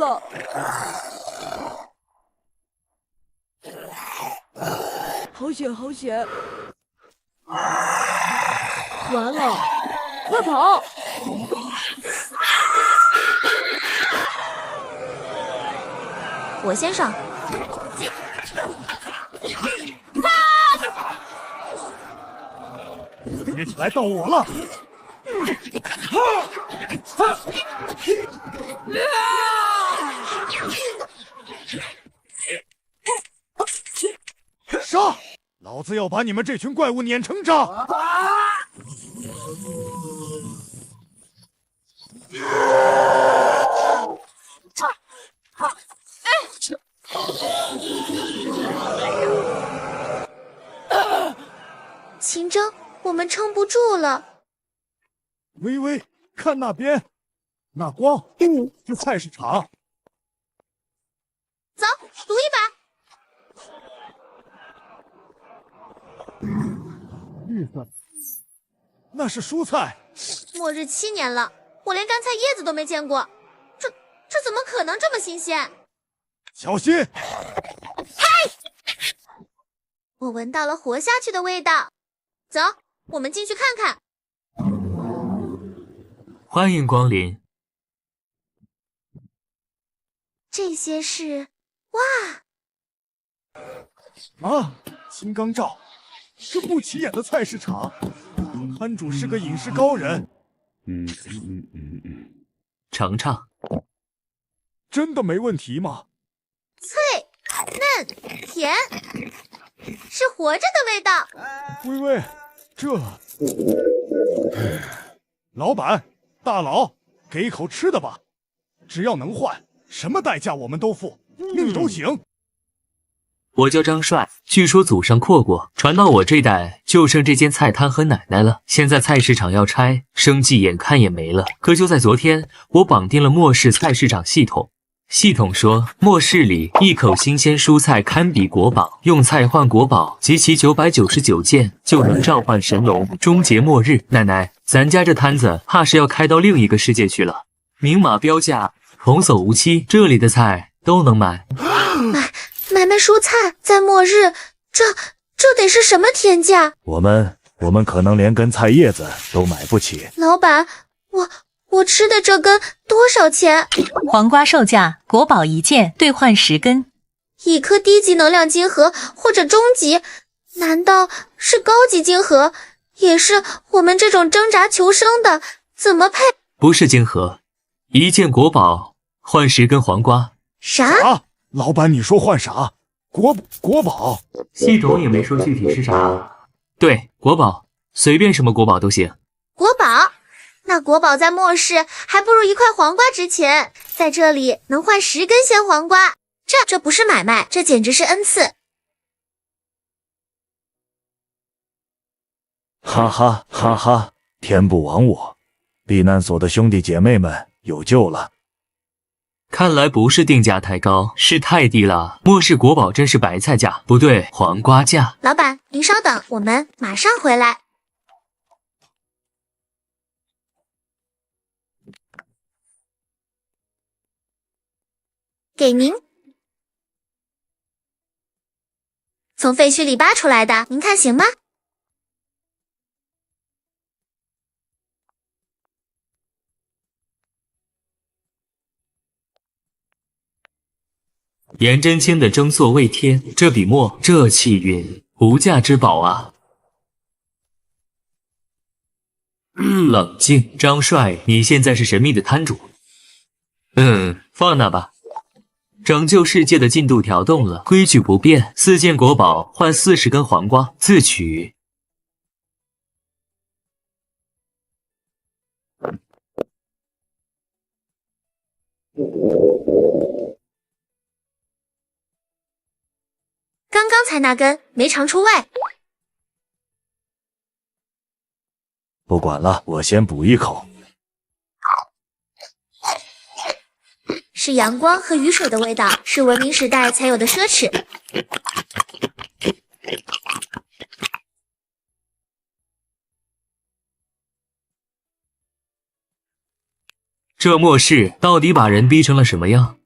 了！好险，好险！完了，快跑！我先上。接起来到我了！杀！老子要把你们这群怪物碾成渣！秦征，我们撑不住了。微微，看那边，那光，是菜市场。走，赌一把。绿色，那是蔬菜。末日7年了，我连干菜叶子都没见过，这怎么可能这么新鲜？小心！嗨！我闻到了活下去的味道。走，我们进去看看。欢迎光临。这些是……哇！啊，金刚罩，这不起眼的菜市场，摊主是个饮食高人。尝尝。真的没问题吗？脆、嫩、甜，是活着的味道。微微，这……老板，大佬，给一口吃的吧，只要能换，什么代价我们都付，命都行。我叫张帅，据说祖上阔过，传到我这代就剩这间菜摊和奶奶了。现在菜市场要拆，生计眼看也没了。可就在昨天，我绑定了末世菜市场系统。系统说，末世里一口新鲜蔬菜堪比国宝，用菜换国宝，集齐999件就能召唤神龙，终结末日。奶奶，咱家这摊子怕是要开到另一个世界去了。明码标价，童叟无欺，这里的菜都能买。买蔬菜，在末日，这得是什么天价？我们可能连根菜叶子都买不起。老板，我吃的这根多少钱？黄瓜售价国宝1件，兑换10根。一颗低级能量金核或者中级，难道是高级金核？也是我们这种挣扎求生的，怎么配？不是金核，1件国宝换10根黄瓜。啥？老板，你说换啥？国宝？系统也没说具体是啥。对，国宝，随便什么国宝都行。国宝？那国宝在末世还不如1块黄瓜值钱，在这里能换10根鲜黄瓜，这不是买卖，这简直是恩赐。哈哈哈哈！天不亡我，避难所的兄弟姐妹们有救了。看来不是定价太高，是太低了。末世国宝真是白菜价，不对，黄瓜价。老板，您稍等，我们马上回来。给您，从废墟里扒出来的，您看行吗？颜真卿的争做未贴，这笔墨，这气韵，无价之宝啊！冷静，张帅，你现在是神秘的摊主。放那吧。拯救世界的进度调动了，规矩不变，4件国宝换40根黄瓜，自取。刚才那根没尝出味。不管了，我先补一口。是阳光和雨水的味道，是文明时代才有的奢侈。这末世到底把人逼成了什么样？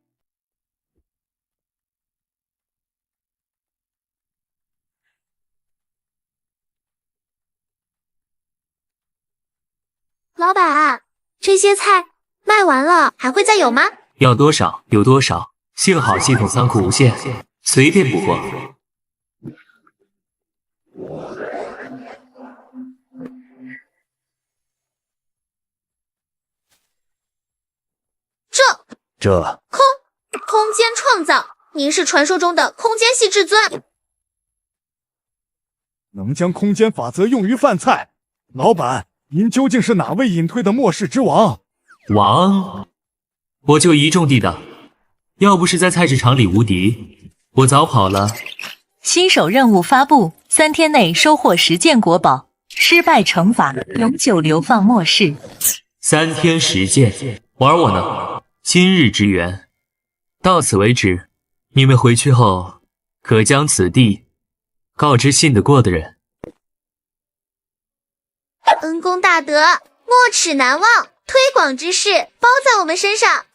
老板，这些菜卖完了，还会再有吗？要多少有多少，幸好系统仓库无限，随便补货。这空间创造，您是传说中的空间系至尊。能将空间法则用于饭菜，老板，您究竟是哪位隐退的末世之王？王，我就一众地的，要不是在菜市场里无敌，我早跑了。新手任务发布，3天内收获10件国宝，失败惩罚永久流放末世。3天10件，玩我呢？今日之缘，到此为止。你们回去后，可将此地告知信得过的人。恩公大德，没齿难忘，推广之事包在我们身上。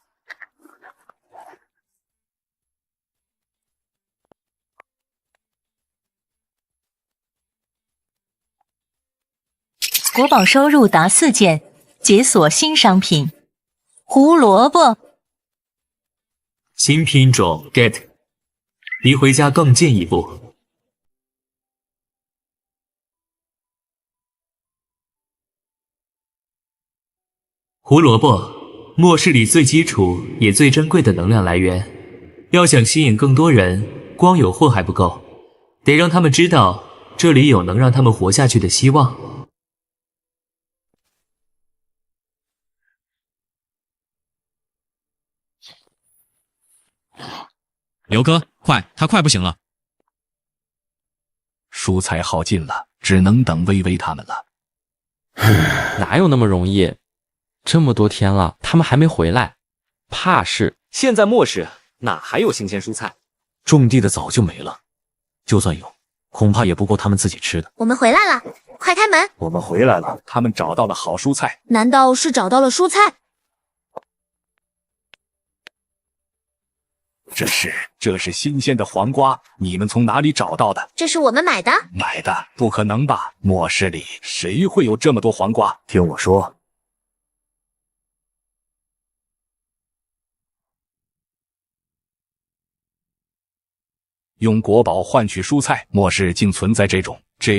国宝收入达4件，解锁新商品。胡萝卜，新品种 get， 离回家更近一步。胡萝卜，末世里最基础也最珍贵的能量来源。要想吸引更多人，光有货还不够，得让他们知道这里有能让他们活下去的希望。刘哥，快，他快不行了。蔬菜耗尽了，只能等微微他们了。哪有那么容易？这么多天了，他们还没回来，怕是……现在末世哪还有新鲜蔬菜？种地的早就没了，就算有，恐怕也不够他们自己吃的。我们回来了，快开门！我们回来了，他们找到了好蔬菜，难道是找到了蔬菜？这是新鲜的黄瓜，你们从哪里找到的？这是我们买的。买的？不可能吧！末世里谁会有这么多黄瓜？听我说，用国宝换取蔬菜，末世竟存在这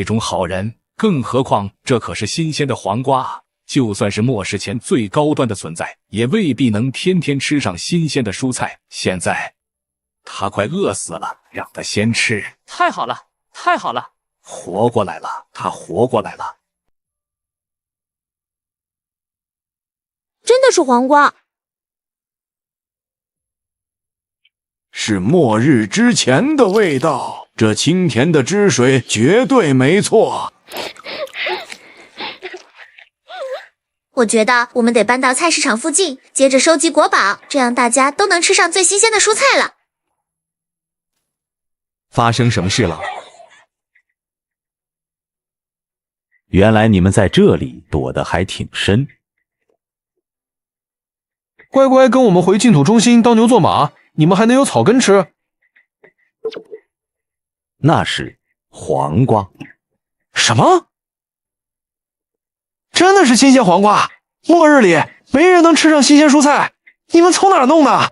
种好人，更何况这可是新鲜的黄瓜啊！就算是末世前最高端的存在，也未必能天天吃上新鲜的蔬菜。现在他快饿死了，让他先吃。太好了，太好了！活过来了，他活过来了。真的是黄瓜，是末日之前的味道，这清甜的汁水绝对没错。我觉得我们得搬到菜市场附近，接着收集国宝，这样大家都能吃上最新鲜的蔬菜了。发生什么事了？原来你们在这里躲得还挺深。乖乖跟我们回净土中心当牛做马，你们还能有草根吃。那是黄瓜。什么？真的是新鲜黄瓜？末日里没人能吃上新鲜蔬菜，你们从哪儿弄的？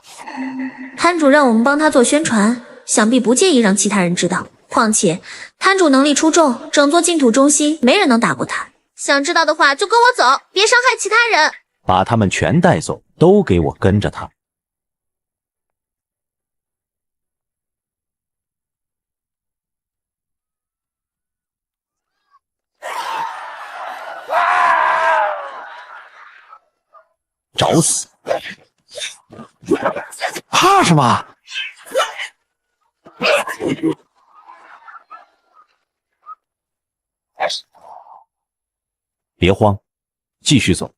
摊主让我们帮他做宣传，想必不介意让其他人知道。况且摊主能力出众，整座净土中心没人能打过他。想知道的话就跟我走，别伤害其他人。把他们全带走，都给我跟着他。找死！怕什么？别慌，继续走。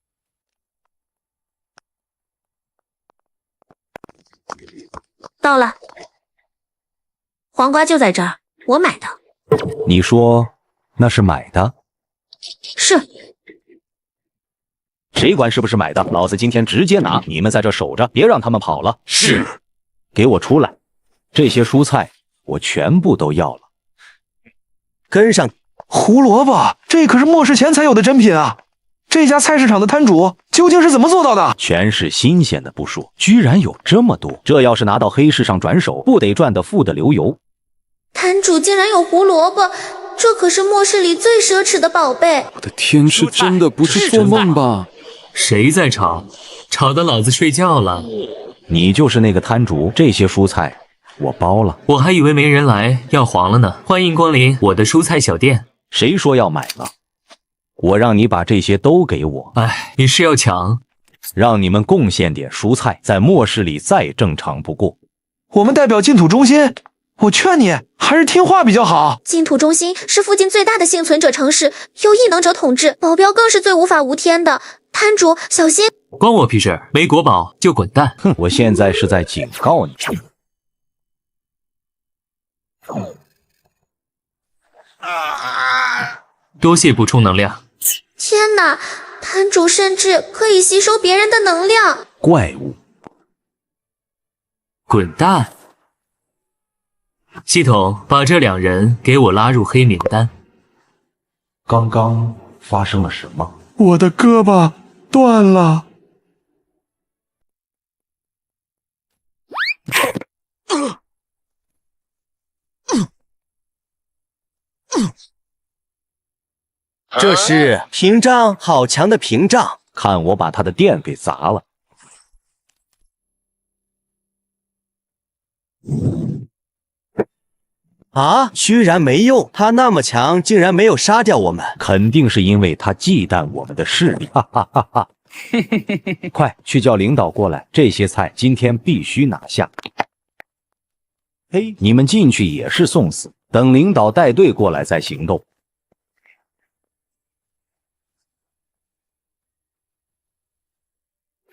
到了，黄瓜就在这儿，我买的。你说那是买的？是。谁管是不是买的？老子今天直接拿！你们在这守着，别让他们跑了。是。给我出来！这些蔬菜我全部都要了。跟上！胡萝卜，这可是末世前才有的珍品啊！这家菜市场的摊主究竟是怎么做到的？全是新鲜的不说，居然有这么多，这要是拿到黑市上转手，不得赚得富得流油？摊主竟然有胡萝卜，这可是末世里最奢侈的宝贝。我的天，是真的，不是做梦吧？谁在吵？吵得老子睡觉了。你就是那个摊主，这些蔬菜我包了。我还以为没人来，要黄了呢。欢迎光临我的蔬菜小店。谁说要买了？我让你把这些都给我。哎，你是要抢？让你们贡献点蔬菜，在末世里再正常不过。我们代表净土中心，我劝你还是听话比较好。净土中心是附近最大的幸存者城市，由异能者统治，保镖更是最无法无天的。摊主小心！关我屁事！没国宝就滚蛋！哼，我现在是在警告你。多谢补充能量。天哪，摊主甚至可以吸收别人的能量！怪物，滚蛋！系统把这2人给我拉入黑名单。刚刚发生了什么？我的胳膊断了。这是屏障，好强的屏障！看我把他的店给砸了！啊，居然没用！他那么强，竟然没有杀掉我们，肯定是因为他忌惮我们的势力！哈哈哈哈！快去叫领导过来，这些菜今天必须拿下！嘿，你们进去也是送死，等领导带队过来再行动。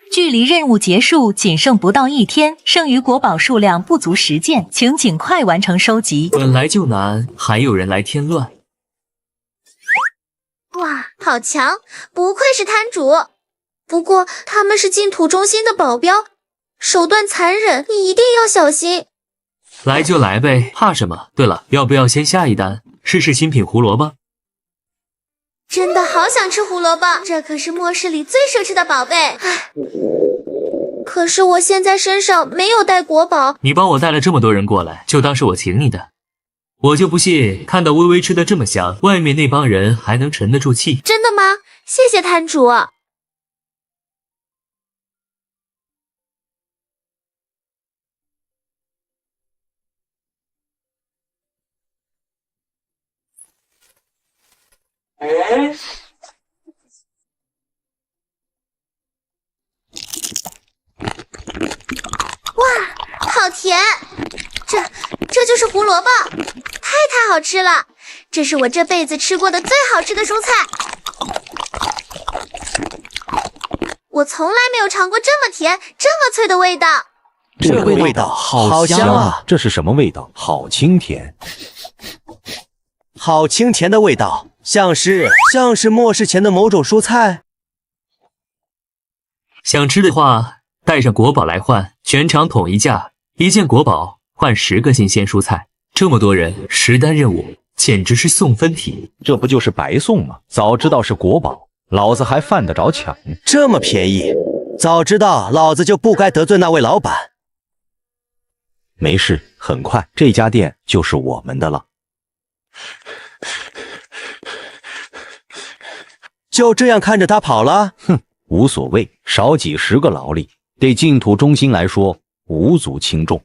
距离任务结束仅剩不到1天，剩余国宝数量不足10件，请尽快完成收集。本来就难，还有人来添乱。哇，好强！不愧是摊主。不过他们是净土中心的保镖，手段残忍，你一定要小心。来就来呗，怕什么？对了，要不要先下一单，试试新品胡萝卜？真的好想吃胡萝卜，这可是末世里最奢侈的宝贝。唉，可是我现在身上没有带国宝。你帮我带了这么多人过来，就当是我请你的。我就不信看到微微吃的这么香，外面那帮人还能沉得住气。真的吗？谢谢摊主。哇，好甜！这就是胡萝卜，太好吃了！这是我这辈子吃过的最好吃的蔬菜。我从来没有尝过这么甜、这么脆的味道。这个味道好香啊！这是什么味道？好清甜，好清甜的味道，像是末世前的某种蔬菜。想吃的话，带上国宝来换，全场统一价，1件国宝换10个新鲜蔬菜。这么多人，10单任务，简直是送分题。这不就是白送吗？早知道是国宝，老子还犯得着抢？这么便宜，早知道老子就不该得罪那位老板。没事，很快这家店就是我们的了。就这样看着他跑了？哼，无所谓，少几10个劳力，对净土中心来说无足轻重。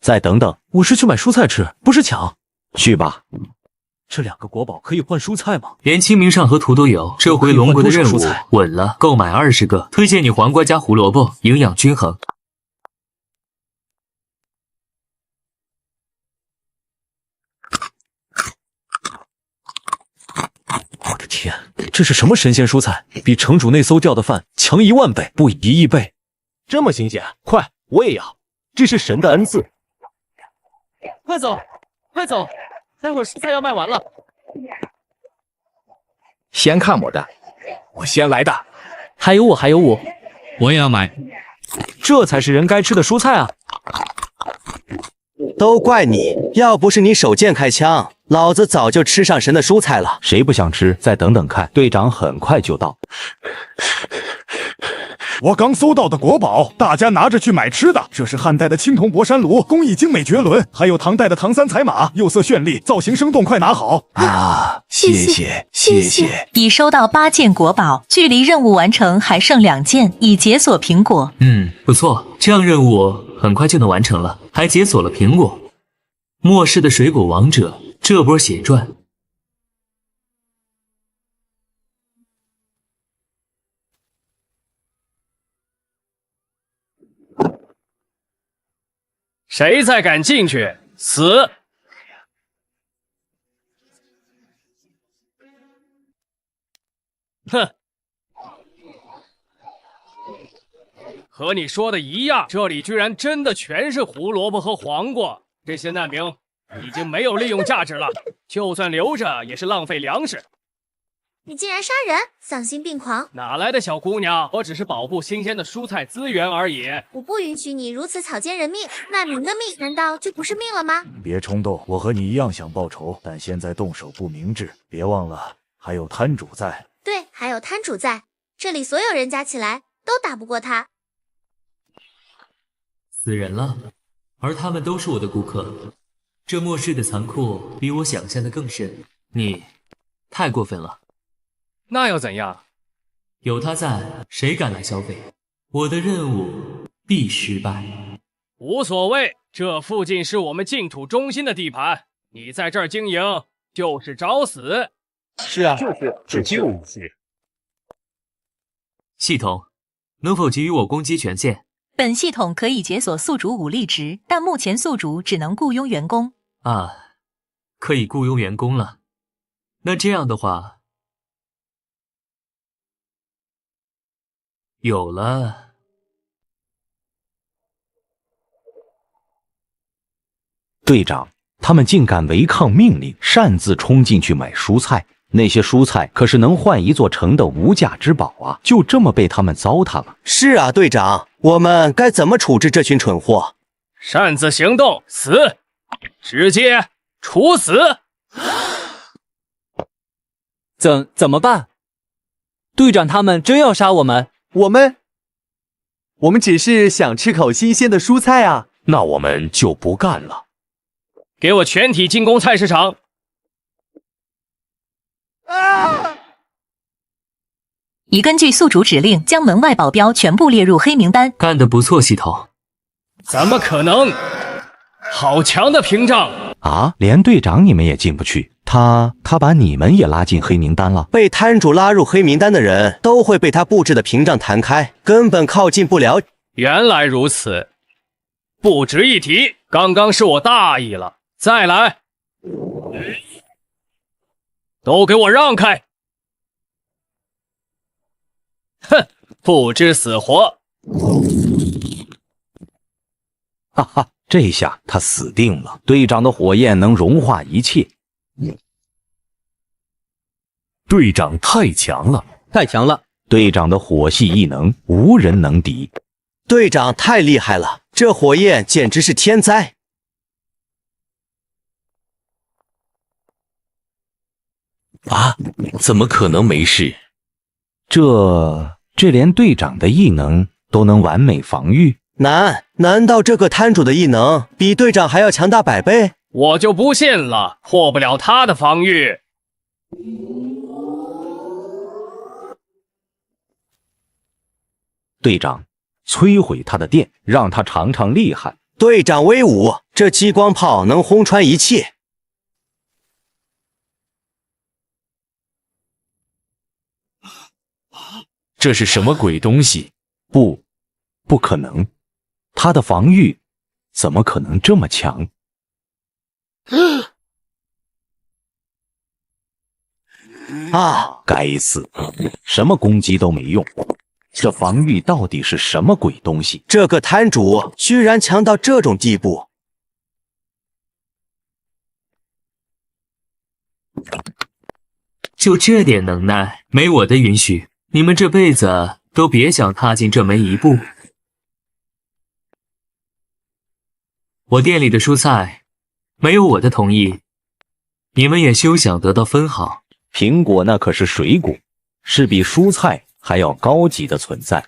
再等等，我是去买蔬菜吃，不是抢。去吧。这2个国宝可以换蔬菜吗？连清明上河图都有，这回龙国的任务稳了，购买20个，推荐你黄瓜加胡萝卜，营养均衡。我的天，这是什么神仙蔬菜？比城主那艘吊的饭强1万倍，不1亿倍。这么新鲜，快，我也要！这是神的恩赐。快走，快走，待会儿蔬菜要卖完了。先看我的，我先来的。还有我，我也要买。这才是人该吃的蔬菜啊！都怪你，要不是你手贱开枪，老子早就吃上神的蔬菜了。谁不想吃？再等等看，队长很快就到。我刚搜到的国宝，大家拿着去买吃的。这是汉代的青铜博山炉，工艺精美绝伦，还有唐代的唐三彩马，釉色绚丽，造型生动，快拿好啊！谢谢。已收到8件国宝，距离任务完成还剩2件，已解锁苹果。不错，这样任务很快就能完成了，还解锁了苹果。末世的水果王者，这波血赚。谁再敢进去，死！哼，和你说的一样，这里居然真的全是胡萝卜和黄瓜。这些难民已经没有利用价值了，就算留着也是浪费粮食。你竟然杀人，丧心病狂！哪来的小姑娘？我只是保护新鲜的蔬菜资源而已。我不允许你如此草菅人命，难民的命难道就不是命了吗？别冲动，我和你一样想报仇，但现在动手不明智。别忘了，还有摊主在。对，还有摊主在，这里所有人加起来都打不过他。死人了，而他们都是我的顾客。这末世的残酷比我想象的更甚，你太过分了。那又怎样？有他在，谁敢来消费？我的任务必失败。无所谓，这附近是我们净土中心的地盘，你在这儿经营就是找死。是啊，就是。系统，能否给予我攻击权限？本系统可以解锁宿主武力值，但目前宿主只能雇佣员工。啊，可以雇佣员工了。那这样的话，有了。队长，他们竟敢违抗命令，擅自冲进去买蔬菜。那些蔬菜可是能换一座城的无价之宝啊！就这么被他们糟蹋了。是啊，队长，我们该怎么处置这群蠢货？擅自行动，死！直接处死！怎么办？队长他们真要杀我们？我们只是想吃口新鲜的蔬菜啊！那我们就不干了。给我全体进攻菜市场！已根据宿主指令，将门外保镖全部列入黑名单。干得不错，系统。怎么可能？好强的屏障啊！连队长你们也进不去，他把你们也拉进黑名单了。被摊主拉入黑名单的人都会被他布置的屏障弹开，根本靠近不了。原来如此，不值一提。刚刚是我大意了，再来。都给我让开！哼，不知死活！哈哈，这下他死定了。队长的火焰能融化一切。队长太强了，太强了！队长的火系异能无人能敌。队长太厉害了，这火焰简直是天灾。啊！怎么可能没事？这连队长的异能都能完美防御？难道这个摊主的异能比队长还要强大100倍？我就不信了，破不了他的防御。队长，摧毁他的电，让他尝尝厉害。队长威武，这激光炮能轰穿一切。这是什么鬼东西？不可能，他的防御怎么可能这么强？啊！该死，什么攻击都没用，这防御到底是什么鬼东西？这个摊主居然强到这种地步！就这点能耐，没我的允许，你们这辈子都别想踏进这门一步。我店里的蔬菜没有我的同意，你们也休想得到分毫。苹果那可是水果，是比蔬菜还要高级的存在，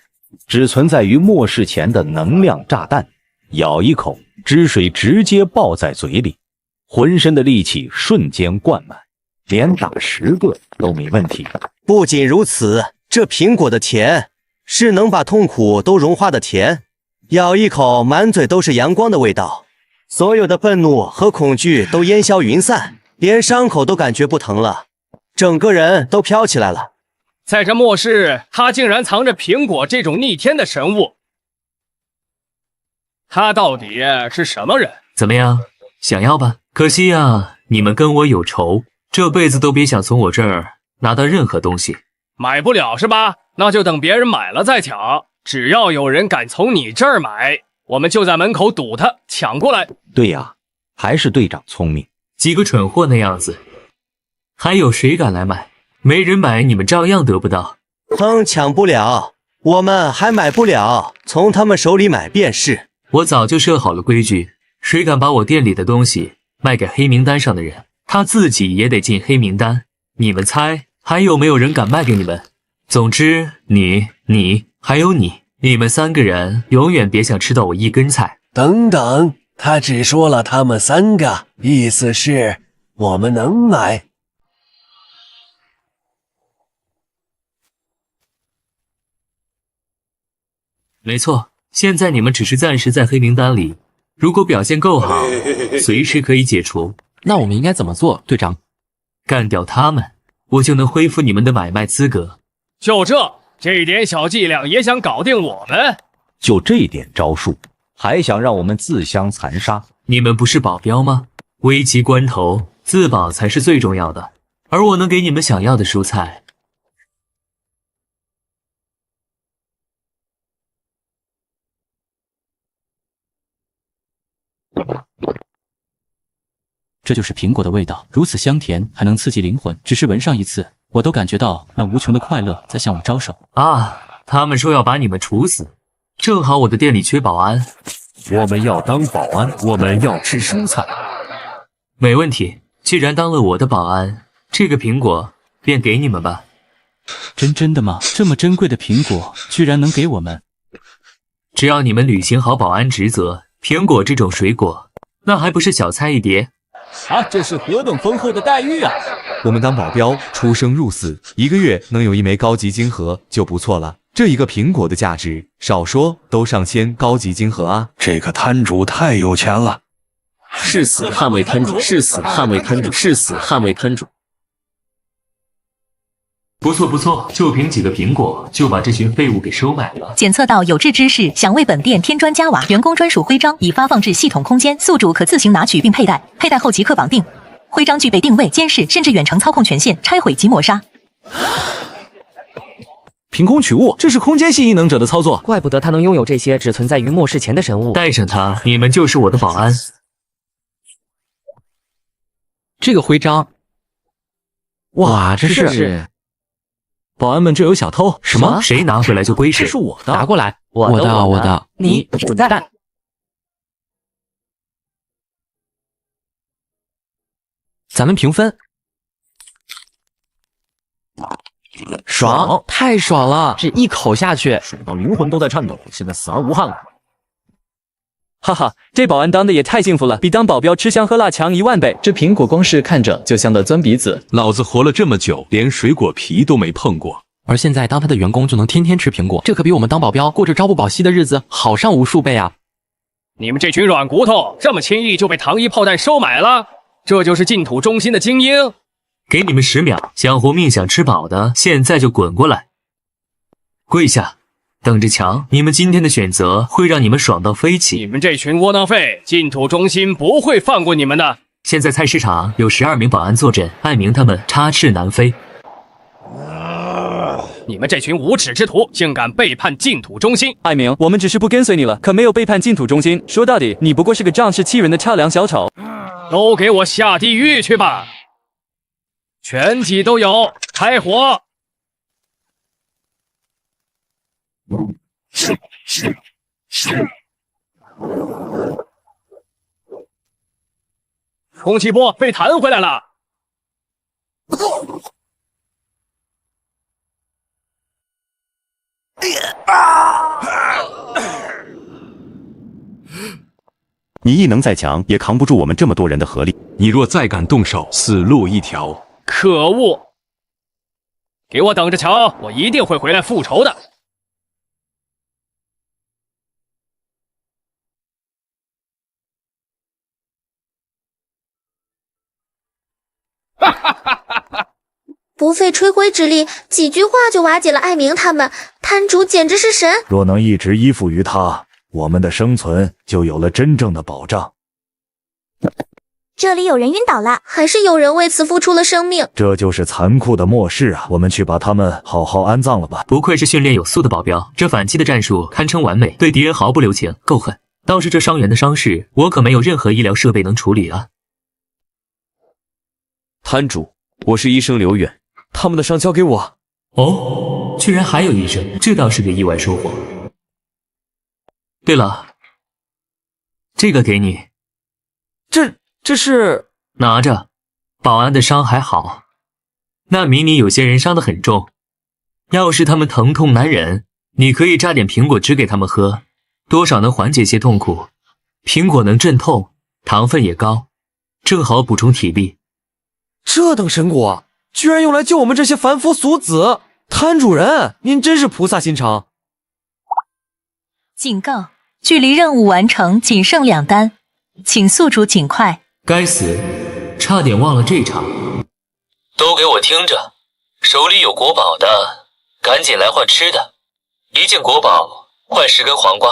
只存在于末世前的能量炸弹。咬一口，汁水直接爆在嘴里，浑身的力气瞬间灌满，连打10个都没问题。不仅如此，这苹果的甜是能把痛苦都融化的甜，咬一口，满嘴都是阳光的味道，所有的愤怒和恐惧都烟消云散，连伤口都感觉不疼了，整个人都飘起来了。在这末世，他竟然藏着苹果这种逆天的神物，他到底是什么人？怎么样，想要吧？可惜呀，你们跟我有仇，这辈子都别想从我这儿拿到任何东西。买不了是吧？那就等别人买了再抢，只要有人敢从你这儿买，我们就在门口堵他，抢过来。对呀，还是队长聪明。几个蠢货那样子，还有谁敢来买？没人买，你们照样得不到。抢不了，我们还买不了，从他们手里买便是。我早就设好了规矩，谁敢把我店里的东西卖给黑名单上的人，他自己也得进黑名单。你们猜还有没有人敢卖给你们？总之，你还有你们3个人永远别想吃到我一根菜。等等，他只说了他们3个，意思是我们能买。没错，现在你们只是暂时在黑名单里，如果表现够好，随时可以解除。那我们应该怎么做，队长？干掉他们，我就能恢复你们的买卖资格。就这点小伎俩也想搞定我们？就这点招数，还想让我们自相残杀？你们不是保镖吗？危急关头，自保才是最重要的。而我能给你们想要的蔬菜。这就是苹果的味道，如此香甜，还能刺激灵魂。只是闻上一次，我都感觉到那无穷的快乐在向我招手啊！他们说要把你们处死，正好我的店里缺保安。我们要当保安，我们要吃蔬菜。没问题，既然当了我的保安，这个苹果便给你们吧。真的吗？这么珍贵的苹果，居然能给我们？只要你们履行好保安职责，苹果这种水果，那还不是小菜一碟？啊，这是何等丰厚的待遇啊！我们当保镖，出生入死，1个月能有1枚高级金盒就不错了。这一个苹果的价值，少说都上千高级金盒啊！这个摊主太有钱了！誓死捍卫摊主，誓死捍卫摊主，誓死捍卫摊主。不错，就凭几个苹果就把这群废物给收买了。检测到有志之士想为本店添砖加瓦，员工专属徽章已发放至系统空间，宿主可自行拿取并佩戴，佩戴后即可绑定。徽章具备定位、监视甚至远程操控权限，拆毁及抹杀。凭空取物，这是空间系异能者的操作，怪不得他能拥有这些只存在于末世前的神物。带上他，你们就是我的保安。这个徽章，哇，这是。保安们，这有小偷！什么？谁拿回来就归谁。这是我的，拿过来！我的，你滚蛋！咱们平分。爽，太爽了！这一口下去，爽到灵魂都在颤抖，现在死而无憾了。哈哈，这保安当的也太幸福了，比当保镖吃香喝辣强10000倍。这苹果光是看着就香得钻鼻子。老子活了这么久，连水果皮都没碰过，而现在当他的员工就能天天吃苹果，这可比我们当保镖过着朝不保夕的日子好上无数倍啊！你们这群软骨头，这么轻易就被糖衣炮弹收买了？这就是净土中心的精英。给你们10秒，想活命想吃饱的，现在就滚过来，跪下。等着瞧，你们今天的选择会让你们爽到飞起！你们这群窝囊废，净土中心不会放过你们的！现在菜市场有12名保安坐镇，艾明他们插翅难飞。你们这群无耻之徒，竟敢背叛净土中心！艾明，我们只是不跟随你了，可没有背叛净土中心。说到底，你不过是个仗势欺人的跳梁小丑。都给我下地狱去吧！全体都有，开火！空气波被弹回来了。你异能再强，也扛不住我们这么多人的合力。你若再敢动手，死路一条！可恶！给我等着瞧，我一定会回来复仇的。不费吹灰之力，几句话就瓦解了艾明他们，摊主简直是神。若能一直依附于他，我们的生存就有了真正的保障。这里有人晕倒了，还是有人为此付出了生命？这就是残酷的末世啊！我们去把他们好好安葬了吧。不愧是训练有素的保镖，这反击的战术堪称完美，对敌人毫不留情，够狠。倒是这伤员的伤势，我可没有任何医疗设备能处理啊。摊主，我是医生刘远，他们的伤交给我。哦，居然还有医生，这倒是个意外收获。对了，这个给你。这是拿着，保安的伤还好，那迷你有些人伤得很重，要是他们疼痛难忍，你可以榨点苹果汁给他们喝，多少能缓解些痛苦。苹果能镇痛，糖分也高，正好补充体力。这等神果，居然用来救我们这些凡夫俗子！摊主人，您真是菩萨心肠。警告，距离任务完成仅剩2单，请宿主尽快。该死，差点忘了这场。都给我听着，手里有国宝的，赶紧来换吃的。一件国宝换10根黄瓜。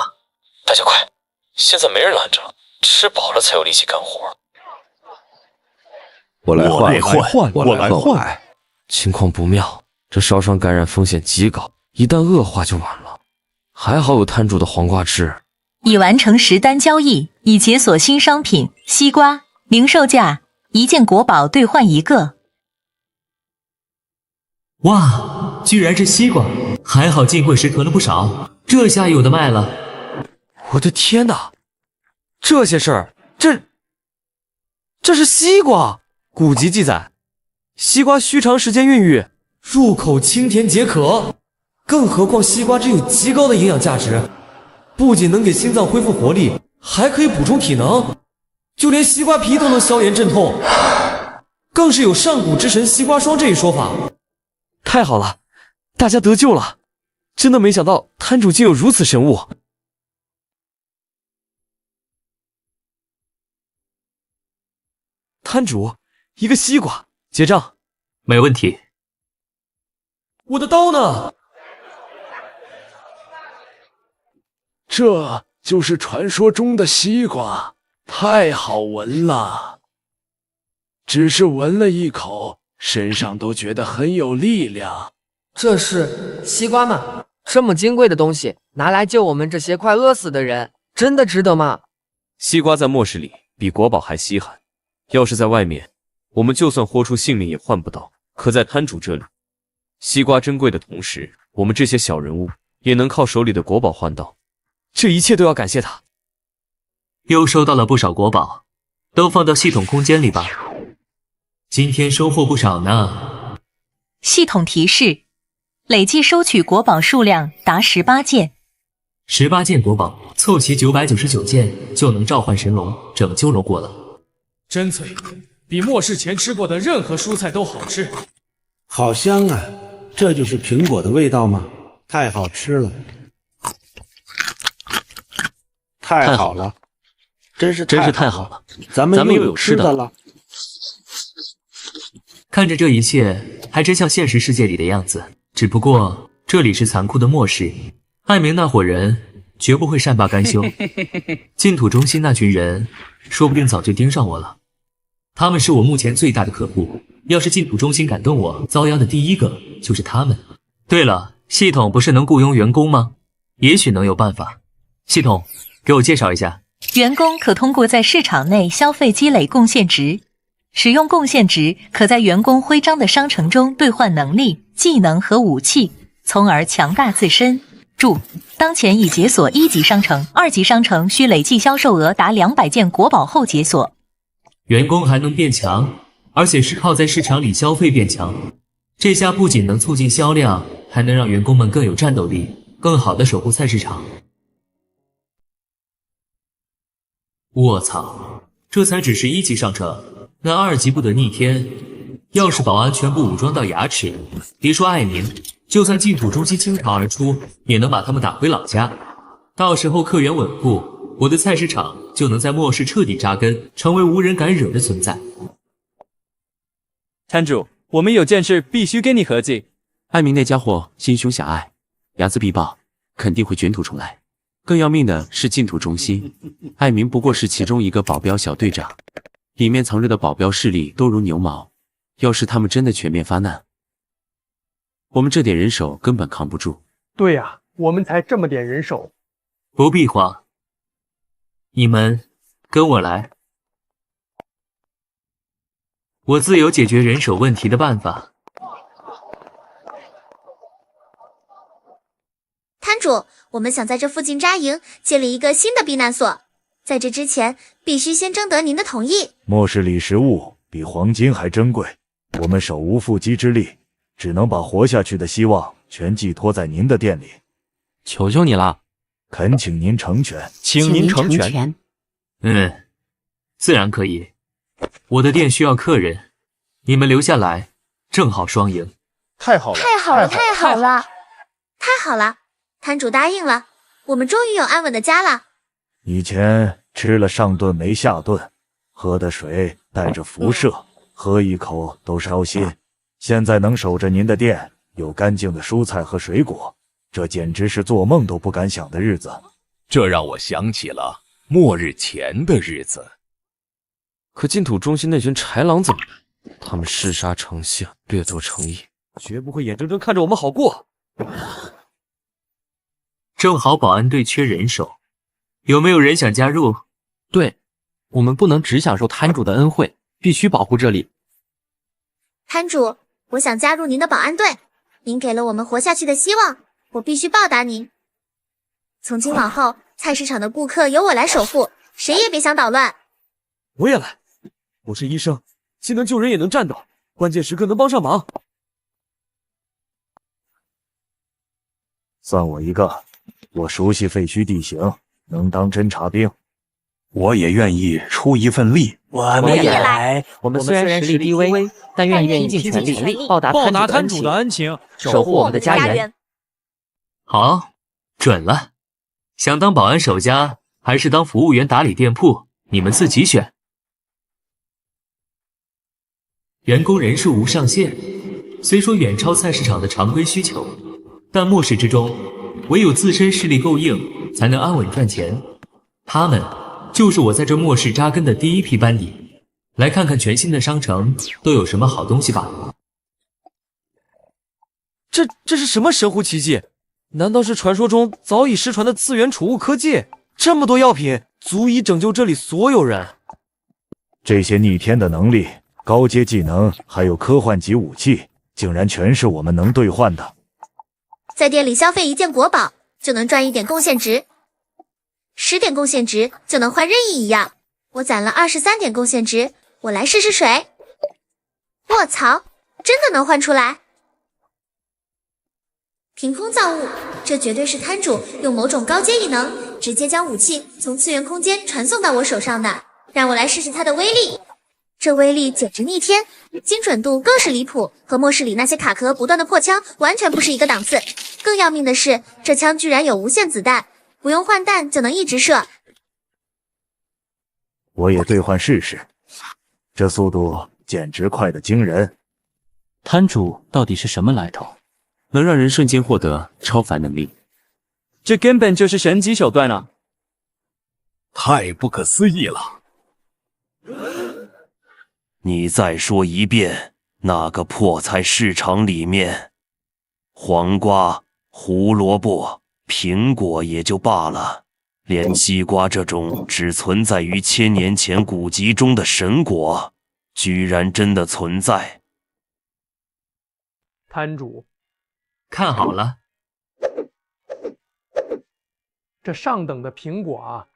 大家快，现在没人拦着，吃饱了才有力气干活。我来换。情况不妙，这烧伤感染风险极高，一旦恶化就晚了。还好有摊主的黄瓜汁。已完成10单交易，已解锁新商品西瓜，零售价1件国宝兑换1个。哇，居然是西瓜，还好进货时囤了不少，这下有的卖了。我的天哪，这些事儿，这是西瓜。古籍记载，西瓜需长时间孕育，入口清甜解渴。更何况西瓜汁有极高的营养价值，不仅能给心脏恢复活力，还可以补充体能。就连西瓜皮都能消炎镇痛，更是有上古之神西瓜霜这一说法。太好了，大家得救了！真的没想到摊主竟有如此神物。摊主，一个西瓜，结账。没问题。我的刀呢？这就是传说中的西瓜，太好闻了。只是闻了一口，身上都觉得很有力量。这是西瓜吗？这么金贵的东西，拿来救我们这些快饿死的人，真的值得吗？西瓜在末世里比国宝还稀罕，要是在外面，我们就算豁出性命也换不到。可在摊主这里，西瓜珍贵的同时，我们这些小人物也能靠手里的国宝换到。这一切都要感谢他。又收到了不少国宝，都放到系统空间里吧。今天收获不少呢。系统提示：累计收取国宝数量达18件。18件国宝，凑齐999件就能召唤神龙，拯救龙国了。真脆，比末世前吃过的任何蔬菜都好吃。好香啊！这就是苹果的味道吗？太好吃了！太好了，真是太好了！咱们又有吃的了。看着这一切，还真像现实世界里的样子。只不过这里是残酷的末世，艾明那伙人绝不会善罢甘休。净土中心那群人，说不定早就盯上我了。他们是我目前最大的客户，要是净土中心敢动我，遭殃的第一个就是他们。对了，系统不是能雇佣员工吗？也许能有办法。系统，给我介绍一下。员工可通过在市场内消费积累贡献值，使用贡献值可在员工徽章的商城中兑换能力、技能和武器，从而强大自身。注：当前已解锁1级商城，2级商城需累计销售额达200件国宝后解锁。员工还能变强，而且是靠在市场里消费变强。这下不仅能促进销量，还能让员工们更有战斗力，更好的守护菜市场。卧槽，这才只是1级上乘，那2级不得逆天。要是保安全部武装到牙齿，别说爱民，就算净土中心倾巢而出，也能把他们打回老家。到时候客源稳固，我的菜市场就能在末世彻底扎根，成为无人敢惹的存在。摊主，我们有件事必须跟你合计。艾明那家伙心胸狭隘，睚眦必报，肯定会卷土重来。更要命的是净土中心，艾明不过是其中一个保镖小队长，里面藏着的保镖势力多如牛毛。要是他们真的全面发难，我们这点人手根本扛不住。对呀，我们才这么点人手。不必慌，你们跟我来，我自有解决人手问题的办法。摊主，我们想在这附近扎营，建立一个新的避难所。在这之前，必须先征得您的同意。末世里食物比黄金还珍贵，我们手无缚鸡之力，只能把活下去的希望全寄托在您的店里。求求你了，恳请您成全，请您成全。自然可以。我的店需要客人，你们留下来，正好双赢。太好了，太好了，太好了，太好了！摊主答应了，我们终于有安稳的家了。以前吃了上顿没下顿，喝的水带着辐射，喝一口都烧心。现在能守着您的店，有干净的蔬菜和水果，这简直是做梦都不敢想的日子。这让我想起了末日前的日子。可净土中心那群豺狼怎么办？他们嗜杀成性，掠夺成义，绝不会眼睁睁看着我们好过。正好保安队缺人手，有没有人想加入？对，我们不能只享受摊主的恩惠，必须保护这里。摊主，我想加入您的保安队，您给了我们活下去的希望，我必须报答您。从今往后，菜市场的顾客由我来守护，谁也别想捣乱。我也来，我是医生，既能救人也能战斗，关键时刻能帮上忙。算我一个，我熟悉废墟地形，能当侦察兵。我也愿意出一份力。我们也来。我们虽然实力低微，但愿意拼尽全力报答摊主的恩情，守护我们的家园。好，准了。想当保安守家，还是当服务员打理店铺，你们自己选。员工人数无上限，虽说远超菜市场的常规需求，但末世之中，唯有自身势力够硬，才能安稳赚钱。他们就是我在这末世扎根的第一批班底。来看看全新的商城都有什么好东西吧。这是什么神乎其技？难道是传说中早已失传的次元储物科技？这么多药品，足以拯救这里所有人。这些逆天的能力、高阶技能，还有科幻级武器，竟然全是我们能兑换的。在店里消费一件国宝，就能赚1点贡献值，10点贡献值就能换任意一样。我攒了23点贡献值，我来试试水。卧槽，真的能换出来！凭空造物，这绝对是摊主用某种高阶异能，直接将武器从次元空间传送到我手上的。让我来试试它的威力。这威力简直逆天，精准度更是离谱，和末世里那些卡壳不断的破枪完全不是一个档次。更要命的是，这枪居然有无限子弹，不用换弹就能一直射。我也兑换试试，这速度简直快得惊人。摊主到底是什么来头，能让人瞬间获得超凡能力？这根本就是神级手段啊！太不可思议了！你再说一遍，那个破菜市场里面，黄瓜、胡萝卜、苹果也就罢了，连西瓜这种只存在于1000年前古籍中的神果，居然真的存在。摊主，看好了，这上等的苹果啊，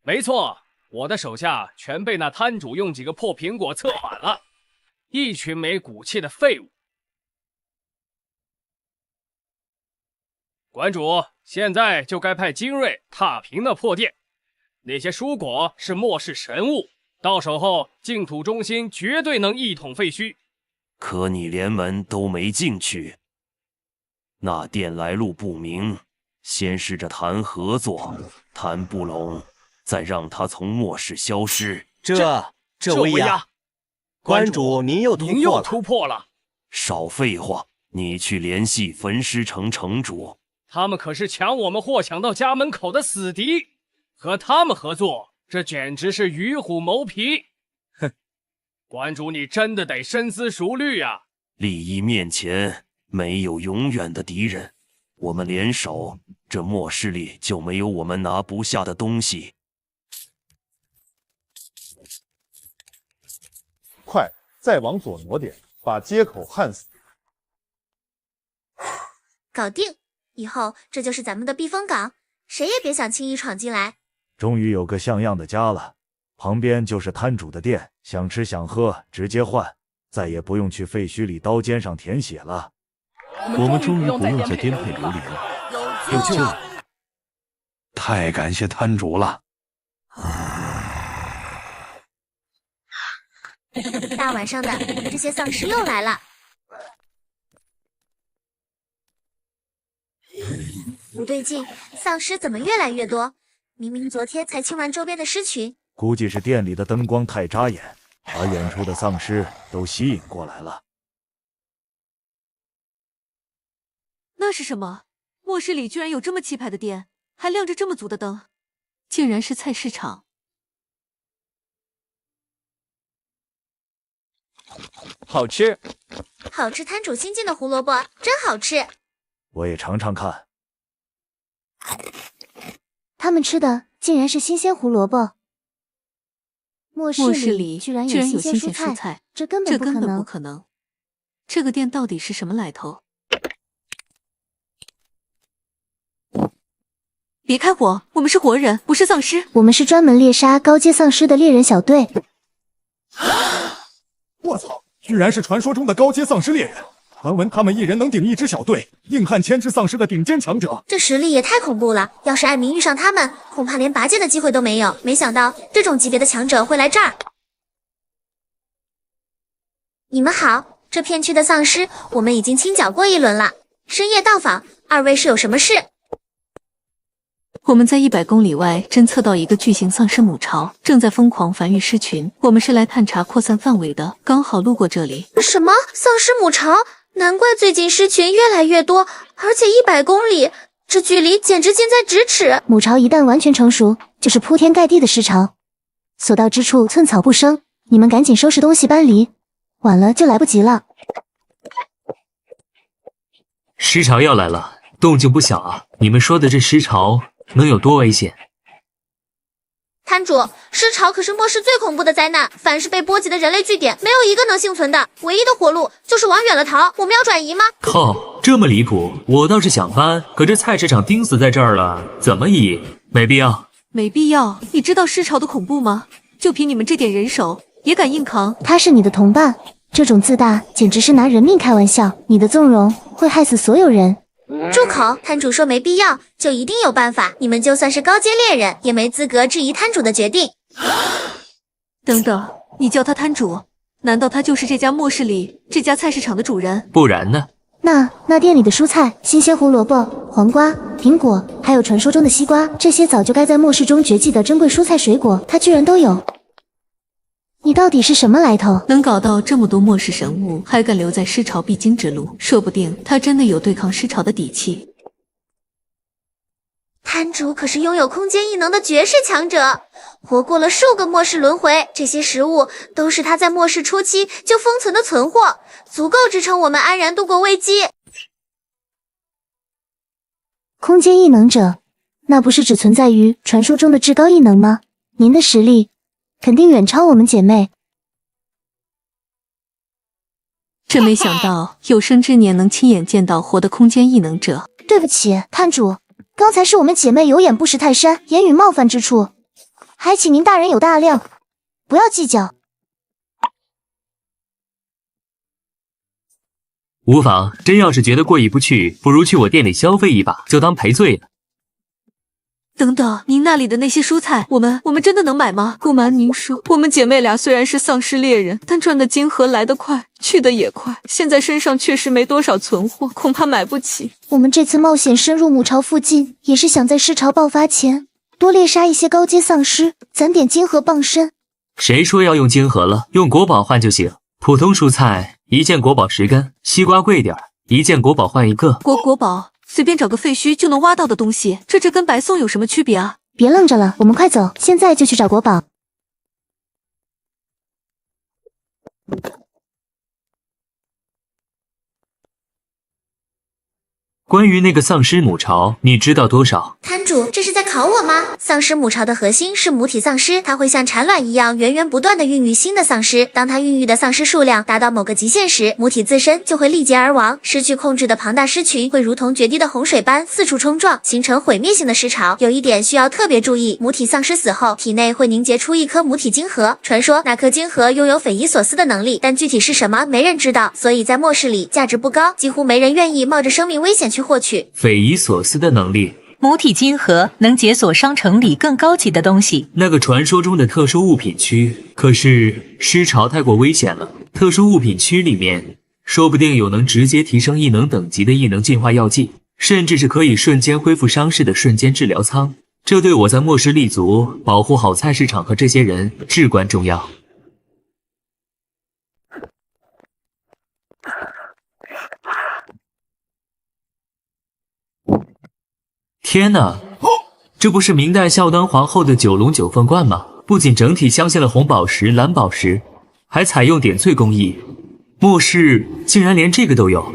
没错，我的手下全被那摊主用几个破苹果策反了，一群没骨气的废物。馆主，现在就该派精锐踏平那破店。那些蔬果是末世神物，到手后净土中心绝对能一统废墟。可你连门都没进去，那店来路不明，先试着谈合作，谈不拢，再让他从末世消失。这威压，馆主您又突破了。少废话，你去联系焚尸城城主。他们可是抢我们货抢到家门口的死敌，和他们合作，这简直是与虎谋皮。哼，馆主你真的得深思熟虑啊！利益面前没有永远的敌人，我们联手，这末世里就没有我们拿不下的东西。快，再往左挪点，把街口焊死。搞定！以后这就是咱们的避风港，谁也别想轻易闯进来。终于有个像样的家了，旁边就是摊主的店，想吃想喝直接换，再也不用去废墟里刀尖上舔血了。我们终于不用再颠沛流离了，有救了！太感谢摊主了！大晚上的，这些丧尸又来了。不对劲，丧尸怎么越来越多？明明昨天才清完周边的尸群。估计是店里的灯光太扎眼，把远处的丧尸都吸引过来了。那是什么？末世里居然有这么气派的店，还亮着这么足的灯，竟然是菜市场。好吃，好吃！摊主新进的胡萝卜真好吃，我也尝尝看。他们吃的竟然是新鲜胡萝卜。末世里居然有新鲜蔬菜，这根本不可能。这个店到底是什么来头？别开火，我们是活人，不是丧尸。我们是专门猎杀高阶丧尸的猎人小队。我操！居然是传说中的高阶丧尸猎人，传闻他们一人能顶一支小队，硬汉牵制丧尸的顶尖强者。这实力也太恐怖了！要是艾明遇上他们，恐怕连拔剑的机会都没有。没想到这种级别的强者会来这儿。你们好，这片区的丧尸我们已经清剿过一轮了。深夜到访，二位是有什么事？我们在100公里外侦测到一个巨型丧尸母巢，正在疯狂繁育尸群。我们是来探查扩散范围的，刚好路过这里。什么？丧尸母巢？难怪最近尸群越来越多，而且100公里，这距离简直近在咫尺。母巢一旦完全成熟，就是铺天盖地的尸潮，所到之处寸草不生。你们赶紧收拾东西搬离，晚了就来不及了。尸潮要来了，动静不小啊！你们说的这尸潮能有多危险？摊主，尸潮可是末世最恐怖的灾难，凡是被波及的人类据点，没有一个能幸存的，唯一的活路就是往远了逃。我们要转移吗？靠，这么离谱！我倒是想搬，可这菜市场钉死在这儿了，怎么移？没必要。没必要。你知道尸潮的恐怖吗？就凭你们这点人手，也敢硬扛？他是你的同伴，这种自大简直是拿人命开玩笑。你的纵容会害死所有人。住口！摊主说没必要，就一定有办法。你们就算是高阶猎人，也没资格质疑摊主的决定。等等，你叫他摊主，难道他就是这家末世里这家菜市场的主人？不然呢？那店里的蔬菜，新鲜胡萝卜、黄瓜、苹果，还有传说中的西瓜，这些早就该在末世中绝迹的珍贵蔬菜水果，他居然都有。你到底是什么来头？能搞到这么多末世神物，还敢留在尸潮必经之路，说不定他真的有对抗尸潮的底气。摊主可是拥有空间异能的绝世强者，活过了数个末世轮回，这些食物都是他在末世初期就封存的存货，足够支撑我们安然度过危机。空间异能者，那不是只存在于传说中的至高异能吗？您的实力肯定远超我们姐妹。真没想到有生之年能亲眼见到活的空间异能者。对不起，摊主，刚才是我们姐妹有眼不识泰山，言语冒犯之处。还请您大人有大量，不要计较。无妨，真要是觉得过意不去，不如去我店里消费一把，就当赔罪了。等等，您那里的那些蔬菜，我们真的能买吗？不瞒您说，我们姐妹俩虽然是丧尸猎人，但赚的金盒来得快，去的也快，现在身上确实没多少存货，恐怕买不起。我们这次冒险深入母巢附近，也是想在尸潮爆发前多猎杀一些高阶丧尸，攒点金盒傍身。谁说要用金盒了？用国宝换就行。普通蔬菜一件国宝10根，西瓜贵点一件国宝换1个。国宝随便找个废墟就能挖到的东西，这跟白送有什么区别啊？别愣着了，我们快走，现在就去找国宝。关于那个丧尸母巢，你知道多少？摊主，这是在考我吗？丧尸母巢的核心是母体丧尸，它会像产卵一样源源不断的孕育新的丧尸。当它孕育的丧尸数量达到某个极限时，母体自身就会力竭而亡。失去控制的庞大尸群会如同决堤的洪水般四处冲撞，形成毁灭性的尸潮。有一点需要特别注意，母体丧尸死后，体内会凝结出一颗母体晶核。传说那颗晶核拥有匪夷所思的能力，但具体是什么没人知道，所以在末世里价值不高，几乎没人愿意冒着生命危险去获取。匪夷所思的能力。母体晶核能解锁商城里更高级的东西。那个传说中的特殊物品区，可是尸潮太过危险了。特殊物品区里面，说不定有能直接提升异能等级的异能进化药剂，甚至是可以瞬间恢复伤势的瞬间治疗舱。这对我在末世立足、保护好菜市场和这些人至关重要。天哪，这不是明代孝端皇后的9龙9凤冠吗？不仅整体镶嵌了红宝石、蓝宝石，还采用点翠工艺。末世竟然连这个都有。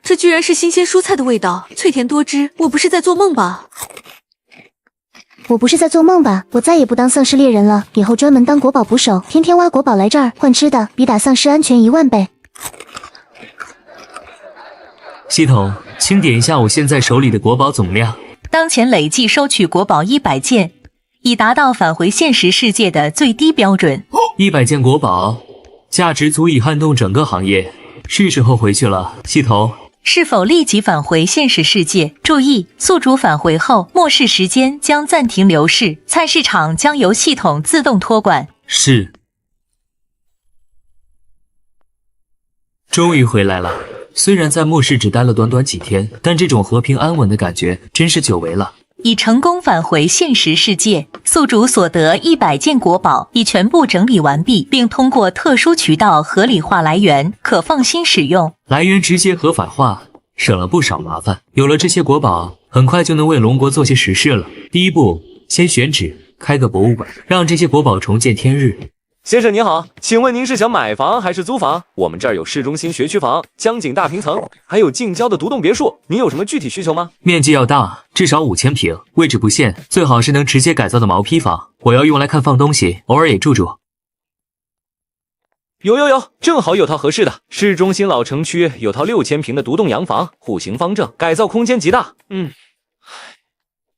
这居然是新鲜蔬菜的味道，脆甜多汁，我不是在做梦吧？我不是在做梦吧？我再也不当丧尸猎人了，以后专门当国宝捕手，天天挖国宝来这儿换吃的，比打丧尸安全10000倍。系统，请点一下我现在手里的国宝总量。当前累计收取国宝100件，已达到返回现实世界的最低标准。100件国宝，价值足以撼动整个行业。是时候回去了，系统。是否立即返回现实世界？注意，宿主返回后，末世时间将暂停流逝，菜市场将由系统自动托管。是。终于回来了。虽然在末世只待了短短几天，但这种和平安稳的感觉真是久违了。已成功返回现实世界，宿主所得100件国宝已全部整理完毕，并通过特殊渠道合理化来源，可放心使用。来源直接合法化，省了不少麻烦。有了这些国宝，很快就能为龙国做些实事了。第一步，先选址开个博物馆，让这些国宝重见天日。先生您好，请问您是想买房还是租房？我们这儿有市中心学区房、江景大平层，还有近郊的独栋别墅。您有什么具体需求吗？面积要大，至少5000平，位置不限，最好是能直接改造的毛坯房。我要用来看放东西，偶尔也住住。有，正好有套合适的。市中心老城区有套6000平的独栋洋房，户型方正，改造空间极大。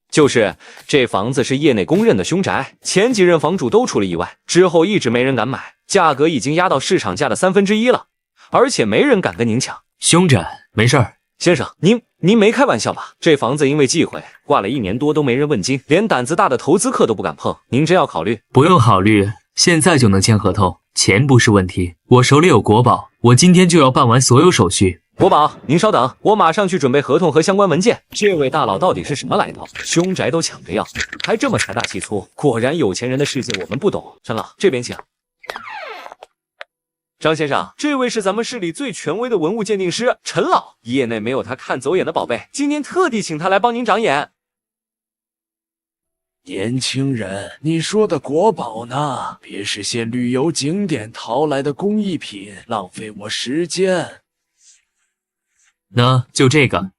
就是这房子是业内公认的凶宅，前几任房主都出了意外，之后一直没人敢买，价格已经压到市场价的1/3了，而且没人敢跟您抢。凶宅没事儿，先生，您没开玩笑吧？这房子因为忌讳，挂了1年多都没人问津，连胆子大的投资客都不敢碰。您真要考虑？不用考虑，现在就能签合同，钱不是问题。我手里有国宝，我今天就要办完所有手续。国宝，您稍等，我马上去准备合同和相关文件。这位大佬到底是什么来头？凶宅都抢着要，还这么财大气粗，果然有钱人的世界我们不懂。陈老，这边请。张先生，这位是咱们市里最权威的文物鉴定师陈老，业内没有他看走眼的宝贝，今天特地请他来帮您长眼。年轻人，你说的国宝呢？别是些旅游景点淘来的工艺品，浪费我时间。那就这个。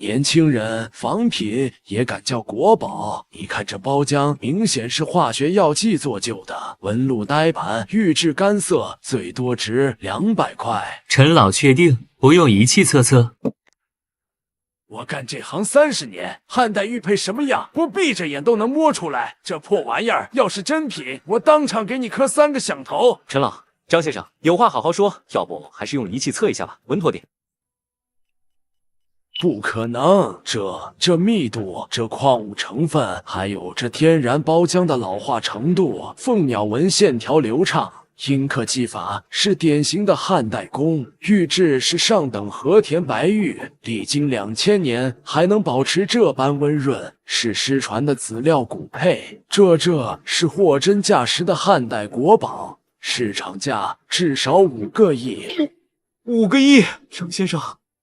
年轻人仿品也敢叫国宝？你看这包浆，明显是化学药剂做就的，纹路呆板，玉质干涩，最多值200块。陈老确定不用仪器测测？我干这行30年，汉代玉佩什么样，我闭着眼都能摸出来。这破玩意儿要是真品，我当场给你磕3个响头。陈老，张先生，有话好好说，要不还是用仪器测一下吧，稳妥点。不可能，这密度，这矿物成分，还有这天然包浆的老化程度，凤鸟纹线条流畅。阴刻技法是典型的汉代工，玉质是上等和田白玉，历经2000年还能保持这般温润，是失传的籽料骨配。这是货真价实的汉代国宝，市场价至少5个亿。5个亿，张先生，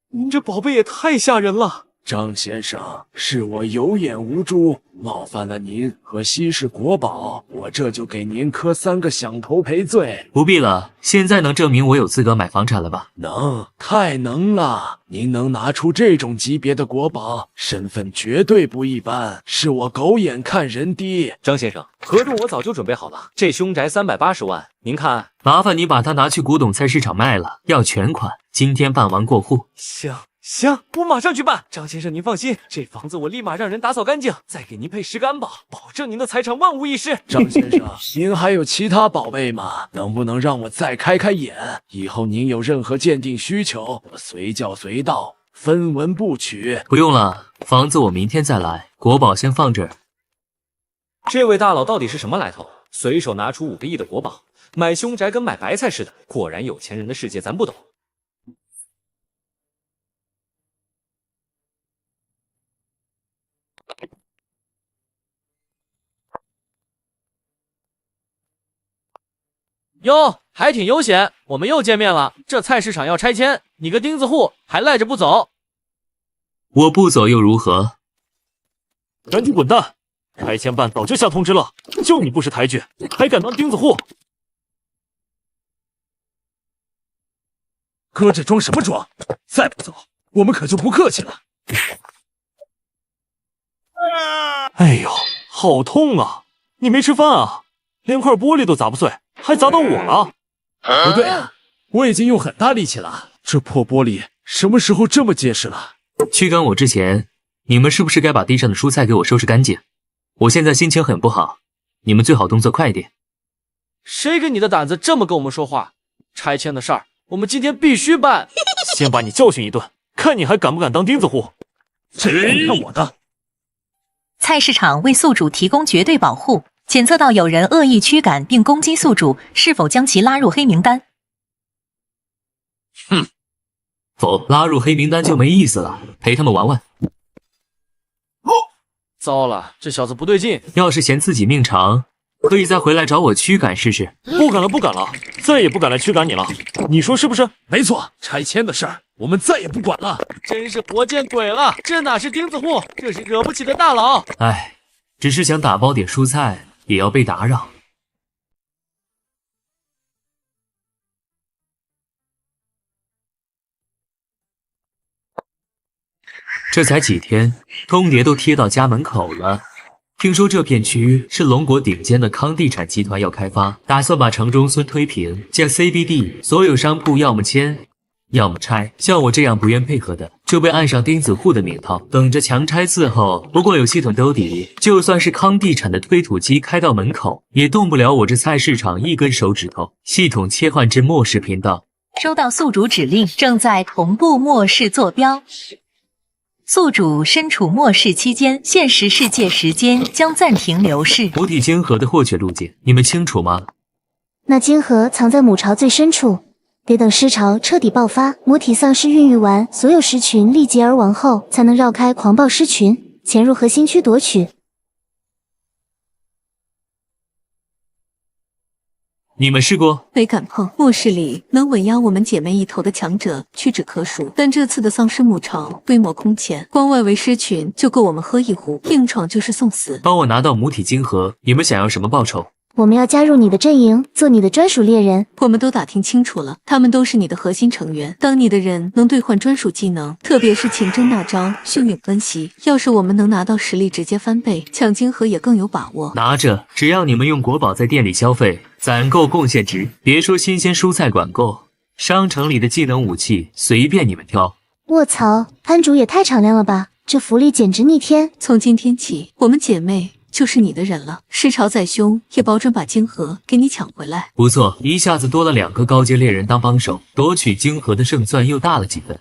您这宝贝也太吓人了。张先生，是我有眼无珠，冒犯了您和稀世国宝，我这就给您磕3个响头赔罪。不必了，现在能证明我有资格买房产了吧？能，太能了！您能拿出这种级别的国宝，身份绝对不一般，是我狗眼看人低。张先生，合同我早就准备好了，这凶宅380万，您看？麻烦你把它拿去古董菜市场卖了，要全款，今天办完过户。行，我马上去办。张先生您放心，这房子我立马让人打扫干净，再给您配10个安保，保证您的财产万无一失。张先生，您还有其他宝贝吗？能不能让我再开开眼？以后您有任何鉴定需求，我随叫随到，分文不取。不用了，房子我明天再来，国宝先放这儿。这位大佬到底是什么来头？随手拿出5个亿的国宝，买凶宅跟买白菜似的，果然有钱人的世界咱不懂。哟，还挺悠闲，我们又见面了。这菜市场要拆迁，你个钉子户还赖着不走？我不走又如何？赶紧滚蛋！拆迁办早就下通知了，就你不识抬举，还敢当钉子户？哥，这装什么装？再不走，我们可就不客气了。哎呦，好痛啊！你没吃饭啊？连块玻璃都砸不碎，还砸到我了。不对啊，我已经用很大力气了，这破玻璃什么时候这么结实了？驱赶我之前，你们是不是该把地上的蔬菜给我收拾干净？我现在心情很不好，你们最好动作快一点。谁给你的胆子这么跟我们说话？拆迁的事儿，我们今天必须办。先把你教训一顿，看你还敢不敢当钉子户。这看我的！菜市场为宿主提供绝对保护，检测到有人恶意驱赶并攻击宿主，是否将其拉入黑名单？否，拉入黑名单就没意思了，陪他们玩玩。糟了，这小子不对劲。要是嫌自己命长，可以再回来找我驱赶试试。不敢了，不敢了，再也不敢来驱赶你了。你说是不是？没错，拆迁的事儿我们再也不管了。真是活见鬼了，这哪是钉子户，这是惹不起的大佬。哎，只是想打包点蔬菜，也要被打扰。这才几天，通牒都贴到家门口了。听说这片区是龙国顶尖的康地产集团要开发，打算把城中村推平，将 CBD 所有商铺要么迁，要么拆。像我这样不愿配合的，就被按上钉子户的名头，等着强拆伺候。不过有系统兜底，就算是康地产的推土机开到门口，也动不了我这菜市场一根手指头。系统切换至末世频道，收到宿主指令，正在同步末世坐标。宿主身处末世期间，现实世界时间将暂停流逝。母体晶核的获取路径，你们清楚吗？那晶核藏在母巢最深处，得等尸潮彻底爆发，母体丧尸孕育完，所有尸群立即而亡后，才能绕开狂暴尸群，潜入核心区夺取。你们试过？没敢碰。末世里能稳压我们姐妹一头的强者屈指可数，但这次的丧尸母巢规模空前，光外围尸群就够我们喝一壶，硬闯就是送死。帮我拿到母体晶核，你们想要什么报酬？我们要加入你的阵营，做你的专属猎人。我们都打听清楚了，他们都是你的核心成员。当你的人能兑换专属技能，特别是秦征那招迅猛奔袭，要是我们能拿到实力直接翻倍，抢金盒也更有把握。拿着，只要你们用国宝在店里消费，攒够贡献值，别说新鲜蔬菜管够，商城里的技能武器随便你们挑。卧槽，摊主也太敞亮了吧！这福利简直逆天！从今天起，我们姐妹就是你的人了，世潮再凶，也保准把金盒给你抢回来。不错，一下子多了2个高阶猎人当帮手，夺取金盒的胜算又大了几分。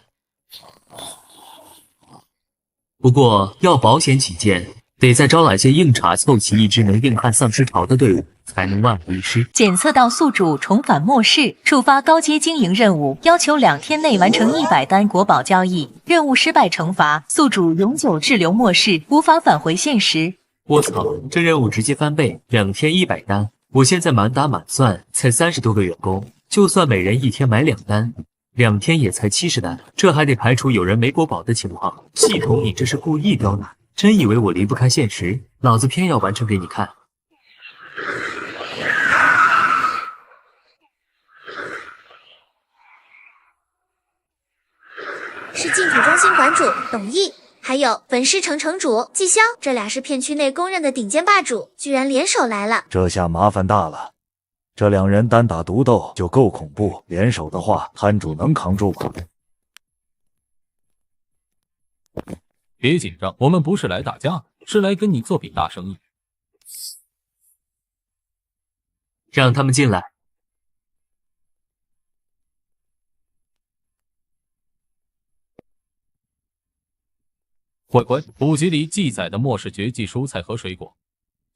不过要保险起见，得再招揽些硬茬，凑齐一支能硬汉丧尸潮的队伍，才能万无一失。检测到宿主重返末世，触发高阶经营任务，要求2天内完成100单国宝交易，任务失败惩罚宿主永久滞留末世，无法返回现实。我操，这任务直接翻倍，2天100单。我现在满打满算才30多个员工，就算每人1天买2单，2天也才70单。这还得排除有人没国宝的情况。系统，你这是故意刁难，真以为我离不开现实？老子偏要完成给你看。是净土中心馆主董毅，还有焚尸城城主季潇，这俩是片区内公认的顶尖霸主，居然联手来了。这下麻烦大了，这2人单打独斗就够恐怖，联手的话，摊主能扛住吗？别紧张，我们不是来打架，是来跟你做笔大生意。让他们进来。乖乖，补集里记载的末世绝技蔬菜和水果，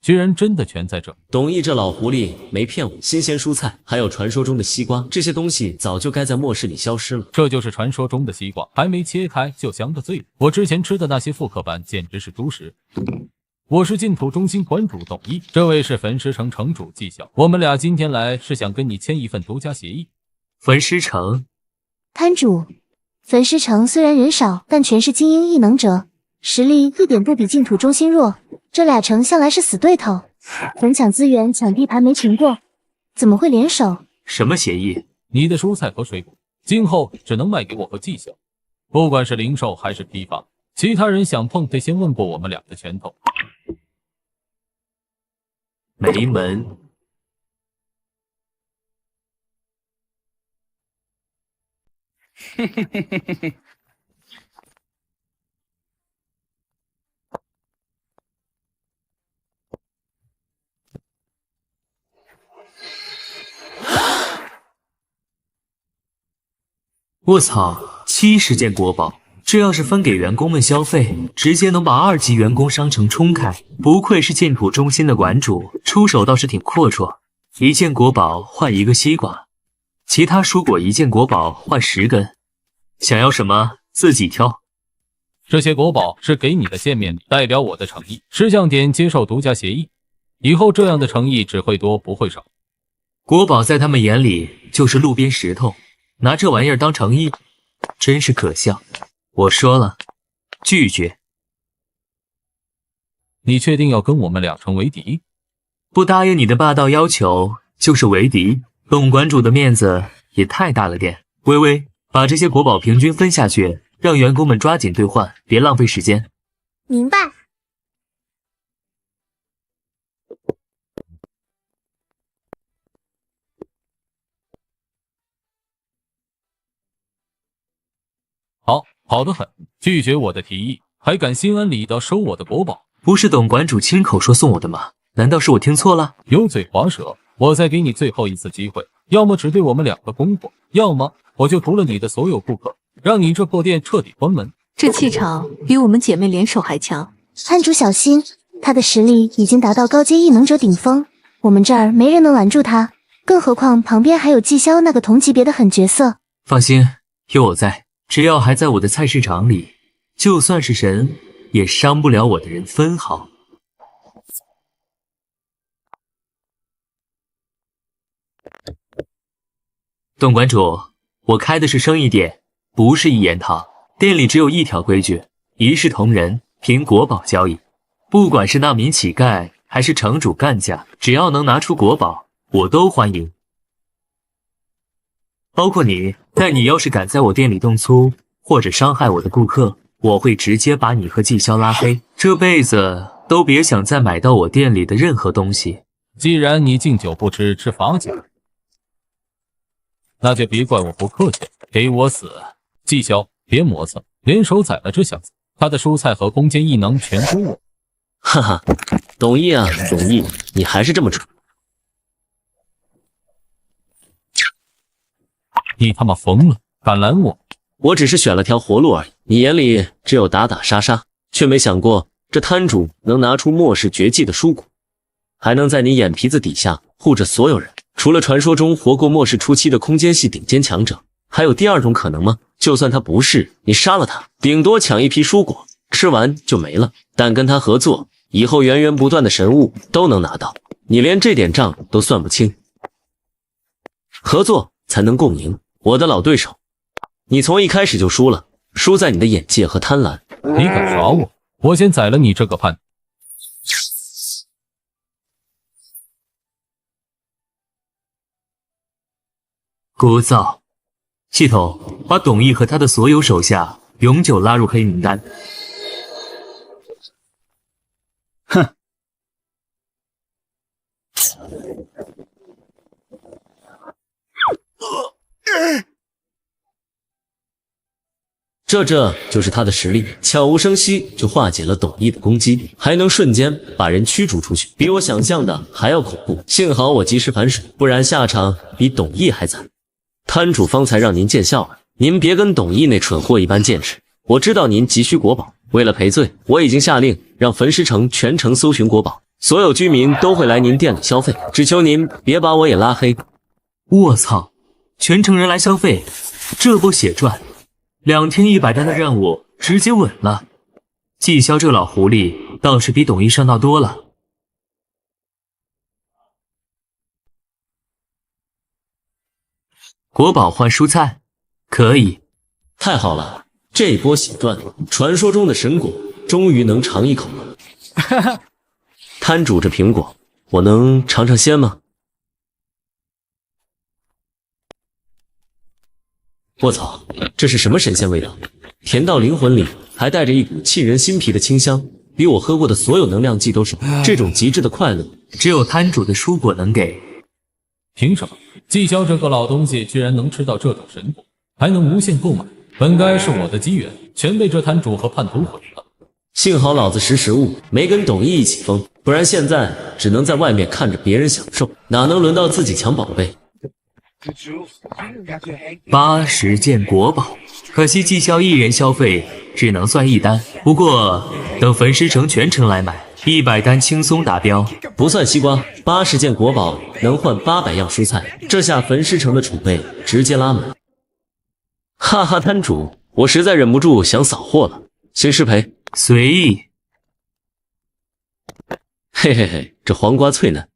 居然真的全在这。董毅这老狐狸没骗我，新鲜蔬菜还有传说中的西瓜，这些东西早就该在末世里消失了。这就是传说中的西瓜，还没切开就香得醉了。我之前吃的那些复刻版简直是猪食。我是净土中心馆主董毅，这位是焚尸城城主季晓，我们俩今天来是想跟你签一份独家协议。焚尸城摊主，焚尸城虽然人少，但全是精英异能者，实力一点不比净土中心弱。这俩城向来是死对头，分抢资源、抢地盘没停过，怎么会联手？什么协议？你的蔬菜和水果，今后只能卖给我和季晓，不管是零售还是批发，其他人想碰得先问过我们俩的拳头。没门。我操，70件国宝，这要是分给员工们消费，直接能把2级员工商城冲开。不愧是净土中心的馆主，出手倒是挺阔绰。1件国宝换1个西瓜，其他蔬果1件国宝换10根。想要什么自己挑。这些国宝是给你的见面礼，代表我的诚意。石匠点接受独家协议，以后这样的诚意只会多不会少。国宝在他们眼里就是路边石头，拿这玩意儿当诚意，真是可笑。我说了，拒绝。你确定要跟我们俩成为敌？不答应你的霸道要求就是为敌。董馆主的面子也太大了点。微微，把这些国宝平均分下去，让员工们抓紧兑换，别浪费时间。明白。好得很，拒绝我的提议，还敢心安理得收我的国宝？不是董馆主亲口说送我的吗？难道是我听错了？油嘴滑舌，我再给你最后一次机会，要么只对我们2个供货，要么我就屠了你的所有顾客，让你这破店彻底关门。这气场比我们姐妹联手还强。摊主小心，他的实力已经达到高阶异能者顶峰，我们这儿没人能拦住他，更何况旁边还有季潇那个同级别的狠角色。放心，有我在，只要还在我的菜市场里，就算是神也伤不了我的人分毫。董馆主，我开的是生意店，不是一言堂。店里只有一条规矩，一视同仁，凭国宝交易。不管是难民乞丐还是城主干将，只要能拿出国宝，我都欢迎。包括你，但你要是敢在我店里动粗，或者伤害我的顾客，我会直接把你和季潇拉黑，这辈子都别想再买到我店里的任何东西。既然你敬酒不吃吃罚酒，那就别怪我不客气，给我死！季潇，别磨蹭，联手宰了这小子，他的蔬菜和攻坚异能全归我。哈哈，董毅啊，董毅，你还是这么蠢！你他妈疯了，敢拦我？我只是选了条活路而已，你眼里只有打打杀杀，却没想过这摊主能拿出末世绝技的蔬果，还能在你眼皮子底下护着所有人。除了传说中活过末世初期的空间系顶尖强者，还有第二种可能吗？就算他不是，你杀了他，顶多抢一批蔬果，吃完就没了。但跟他合作，以后源源不断的神物都能拿到，你连这点账都算不清。合作才能共赢，我的老对手，你从一开始就输了，输在你的眼界和贪婪。你敢耍我，我先宰了你这个叛徒！聒噪！系统把董毅和他的所有手下永久拉入黑名单。哼！这就是他的实力，悄无声息就化解了董毅的攻击，还能瞬间把人驱逐出去，比我想象的还要恐怖。幸好我及时反水，不然下场比董毅还惨。摊主方才让您见笑了，您别跟董毅那蠢货一般见识。我知道您急需国宝，为了赔罪，我已经下令让焚尸城全城搜寻国宝，所有居民都会来您店里消费，只求您别把我也拉黑。卧槽，全城人来消费，这波血赚，2天100单的任务直接稳了。季潇这老狐狸倒是比董毅上道多了。国宝换蔬菜，可以。太好了，这波血赚，传说中的神果终于能尝一口了。摊主，这苹果我能尝尝鲜吗？我操，这是什么神仙味道？甜到灵魂里，还带着一股沁人心脾的清香，比我喝过的所有能量剂都爽。这种极致的快乐，只有摊主的蔬果能给。凭什么？季潇这个老东西居然能吃到这种神果，还能无限购买，本该是我的机缘，全被这摊主和叛徒毁了。幸好老子识时务，没跟董毅一起疯，不然现在只能在外面看着别人享受，哪能轮到自己抢宝贝？80件国宝，可惜季潇一人消费只能算1单。不过等焚尸城全城来买，100单轻松达标。不算西瓜，80件国宝能换800样蔬菜，这下焚尸城的储备直接拉满。哈哈，摊主，我实在忍不住想扫货了，先失陪，随意。嘿嘿嘿，这黄瓜脆嫩。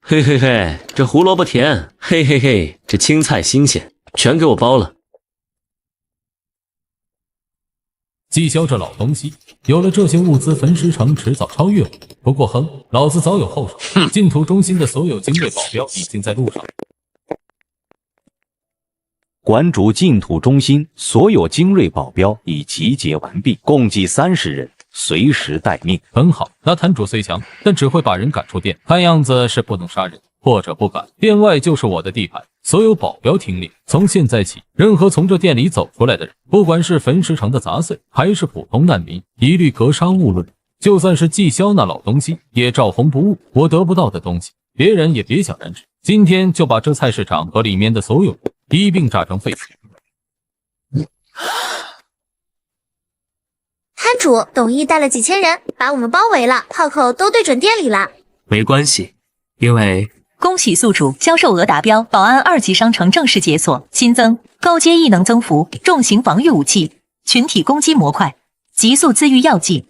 嘿嘿嘿，这胡萝卜甜，嘿嘿嘿，这青菜新鲜，全给我包了。季潇这老东西，有了这些物资，焚尸城迟早超越我。不过哼，老子早有后手，净土中心的所有精锐保镖已经在路上。馆主净土中心所有精锐保镖已集结完毕，共计30人，随时待命。很好，那摊主虽强，但只会把人赶出店，看样子是不能杀人，或者不敢。店外就是我的地盘，所有保镖听令，从现在起，任何从这店里走出来的人，不管是焚尸城的杂碎，还是普通难民，一律格杀勿论。就算是季潇那老东西，也照红不误。我得不到的东西，别人也别想染指。今天就把这菜市场和里面的所有人一并炸成废墟。摊主，董毅带了几千人把我们包围了，炮口都对准店里了。没关系，因为恭喜宿主销售额达标，保安2级商城正式解锁，新增高阶异能增幅、重型防御武器、群体攻击模块、急速自愈药剂。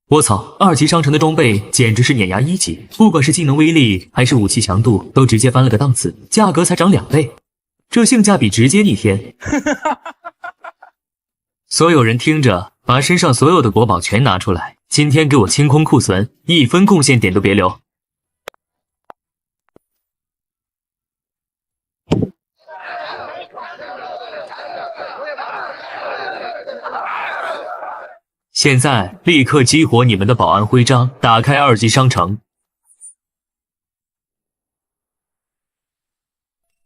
我操，2级商城的装备简直是碾压1级，不管是技能威力还是武器强度，都直接翻了个档次，价格才涨2倍，这性价比直接逆天。所有人听着，把身上所有的国宝全拿出来，今天给我清空库存，一分贡献点都别留。现在立刻激活你们的保安徽章，打开2级商城。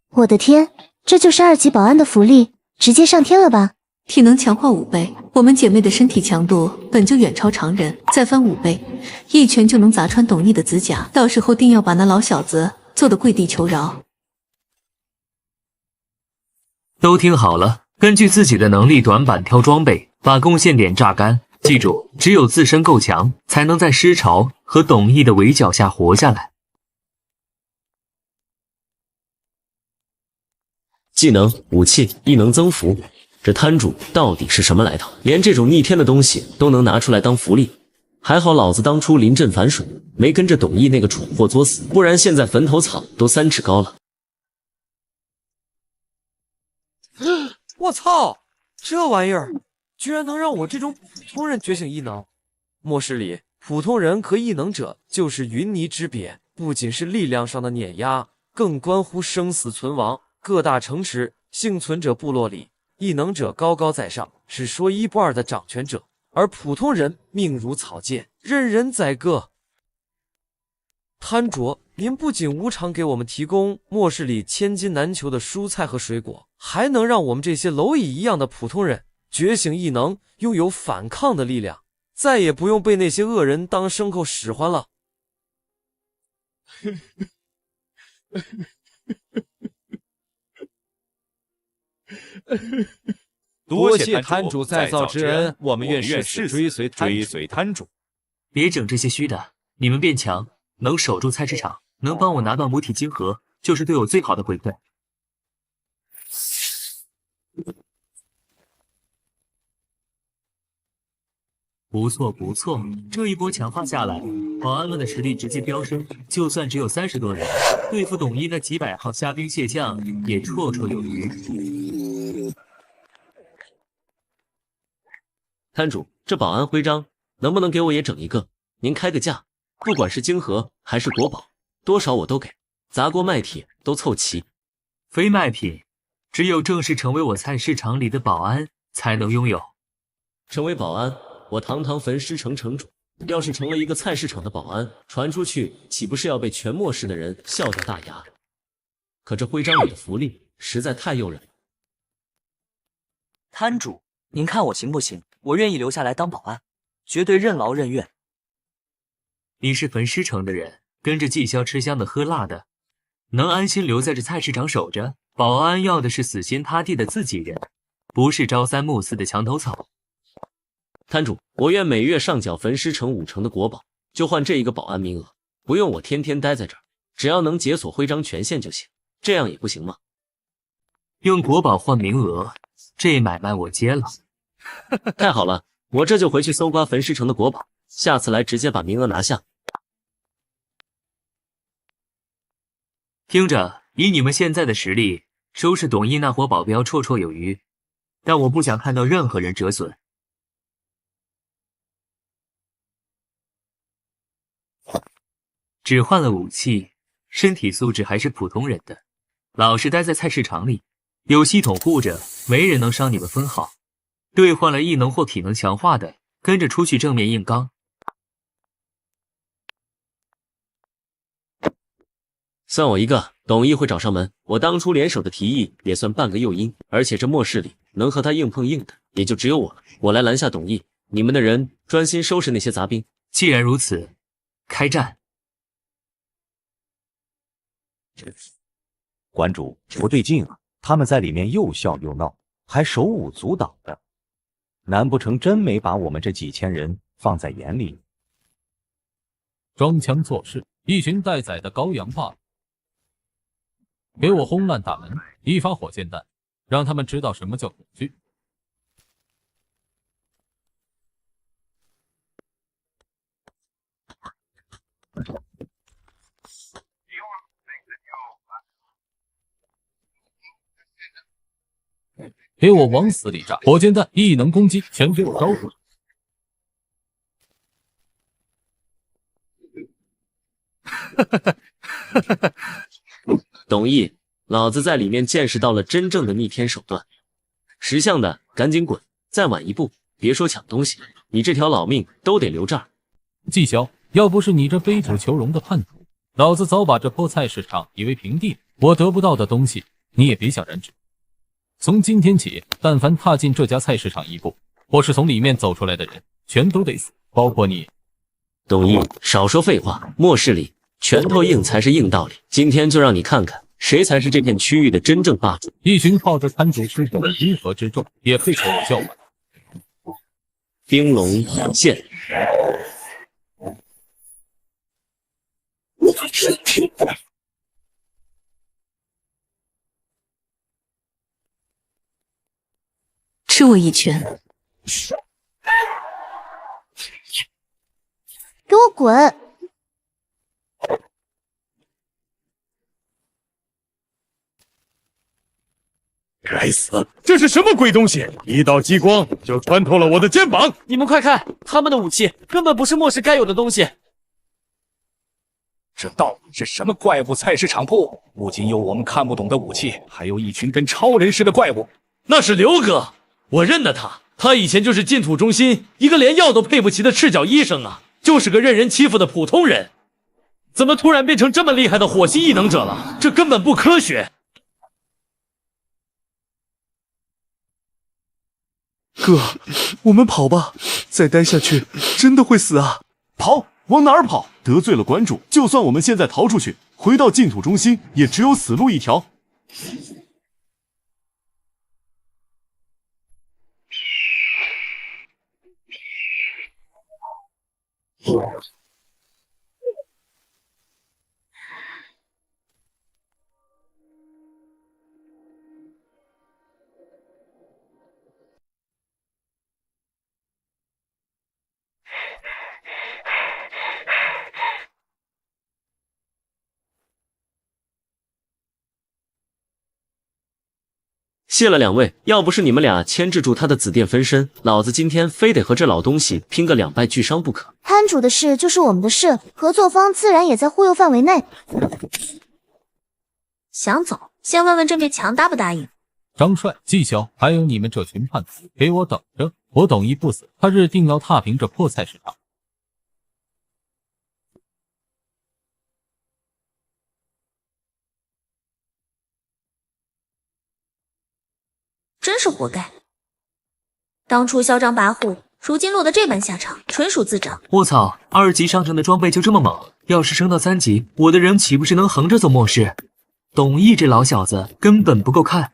我的天，这就是2级保安的福利，直接上天了吧？体能强化5倍，我们姐妹的身体强度本就远超常人，再翻5倍，一拳就能砸穿董毅的指甲。到时候定要把那老小子揍得跪地求饶。都听好了，根据自己的能力短板挑装备，把贡献点榨干。记住，只有自身够强，才能在尸潮和董毅的围剿下活下来。技能、武器、异能增幅，这摊主到底是什么来头？连这种逆天的东西都能拿出来当福利。还好老子当初临阵反水，没跟着董毅那个蠢货作死，不然现在坟头草都3尺高了。我操，这玩意儿居然能让我这种普通人觉醒异能！末世里，普通人和异能者就是云泥之别，不仅是力量上的碾压，更关乎生死存亡。各大城池幸存者部落里，异能者高高在上，是说一不二的掌权者，而普通人命如草芥，任人宰割。摊主，您不仅无偿给我们提供末世里千金难求的蔬菜和水果，还能让我们这些蝼蚁一样的普通人觉醒异能，拥有反抗的力量，再也不用被那些恶人当牲口使唤了。多谢摊主再造之恩，我们愿誓死追随摊主。别整这些虚的，你们变强，能守住菜市场，能帮我拿到母体晶核，就是对我最好的回馈。不错不错，这一波强化下来，保安们的实力直接飙升，就算只有30多人，对付董一那几百号虾兵蟹将也绰绰有余。摊主，这保安徽章能不能给我也整一个？您开个价，不管是晶核还是国宝，多少我都给，砸锅卖铁都凑齐。非卖品，只有正式成为我菜市场里的保安才能拥有。成为保安，我堂堂焚尸城城主，要是成了一个菜市场的保安，传出去岂不是要被全末世的人笑掉大牙？可这徽章里的福利实在太诱人了。摊主，您看我行不行？我愿意留下来当保安，绝对任劳任怨。你是焚尸城的人，跟着季萧吃香的喝辣的，能安心留在这菜市场守着。保安要的是死心塌地的自己人，不是朝三暮四的墙头草。摊主，我愿每月上缴焚尸城5成的国宝，就换这一个保安名额，不用我天天待在这儿，只要能解锁徽章权限就行。这样也不行吗？用国宝换名额，这买卖我接了。太好了，我这就回去搜刮焚尸城的国宝，下次来直接把名额拿下。听着，以你们现在的实力，收拾董一那伙保镖绰绰有余，但我不想看到任何人折损。只换了武器，身体素质还是普通人的，老实待在菜市场里，有系统护着，没人能伤你们分毫。兑换了异能或体能强化的，跟着出去正面硬刚。算我一个，董一会找上门。我当初联手的提议也算半个诱因，而且这末世里能和他硬碰硬的，也就只有我了。我来拦下董一，你们的人专心收拾那些杂兵。既然如此，开战！馆主，不对劲啊！他们在里面又笑又闹，还手舞足蹈的，难不成真没把我们这几千人放在眼里？装腔作势，一群待宰的羔羊罢了！给我轰烂大门，一发火箭弹，让他们知道什么叫恐惧。给我往死里炸！火箭弹、异能攻击，全给我招出来！董毅，老子在里面见识到了真正的逆天手段。识相的赶紧滚，再晚一步，别说抢东西，你这条老命都得留这儿。纪晓，要不是你这杯酒求荣的叛徒，老子早把这破菜市场夷为平地。我得不到的东西，你也别想染指。从今天起，但凡踏进这家菜市场一步，或是从里面走出来的人，全都得死，包括你。董毅，少说废话，末世里拳头硬才是硬道理。今天就让你看看，谁才是这片区域的真正霸主。一群靠着摊主吃酒的乌合之众，也配口我叫唤？冰龙现。吃我一拳！给我滚！该死，这是什么鬼东西？一道激光就穿透了我的肩膀！你们快看，他们的武器根本不是末世该有的东西。这到底是什么怪物菜市场铺？不仅有我们看不懂的武器，还有一群跟超人似的怪物。那是刘哥，我认得他，他以前就是净土中心一个连药都配不齐的赤脚医生啊，就是个任人欺负的普通人，怎么突然变成这么厉害的火系异能者了？这根本不科学。哥，我们跑吧，再待下去真的会死啊！跑？往哪儿跑？得罪了馆主，就算我们现在逃出去，回到净土中心，也只有死路一条。谢了两位，要不是你们俩牵制住他的紫电分身，老子今天非得和这老东西拼个两败俱伤不可。摊主的事就是我们的事，合作方自然也在忽悠范围内。想走，先问问这面墙答不答应。张帅、纪晓，还有你们这群叛徒，给我等着！我董一不死，他日定要踏平这破菜市场。真是活该！当初嚣张跋扈，如今落得这般下场，纯属自找。我操，2级上乘的装备就这么猛，要是升到3级，我的人岂不是能横着走末世？董毅这老小子根本不够看。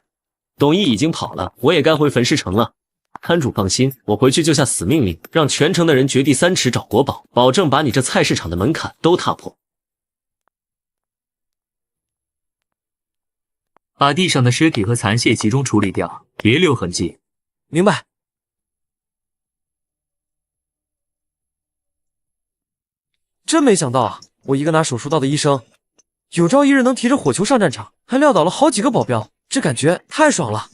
董毅已经跑了，我也该回焚尸城了。摊主放心，我回去就下死命令，让全城的人掘地3尺找国宝，保证把你这菜市场的门槛都踏破。把地上的尸体和残屑集中处理掉，别留痕迹。明白。真没想到啊，我一个拿手术刀的医生，有朝一日能提着火球上战场，还撂倒了好几个保镖，这感觉太爽了。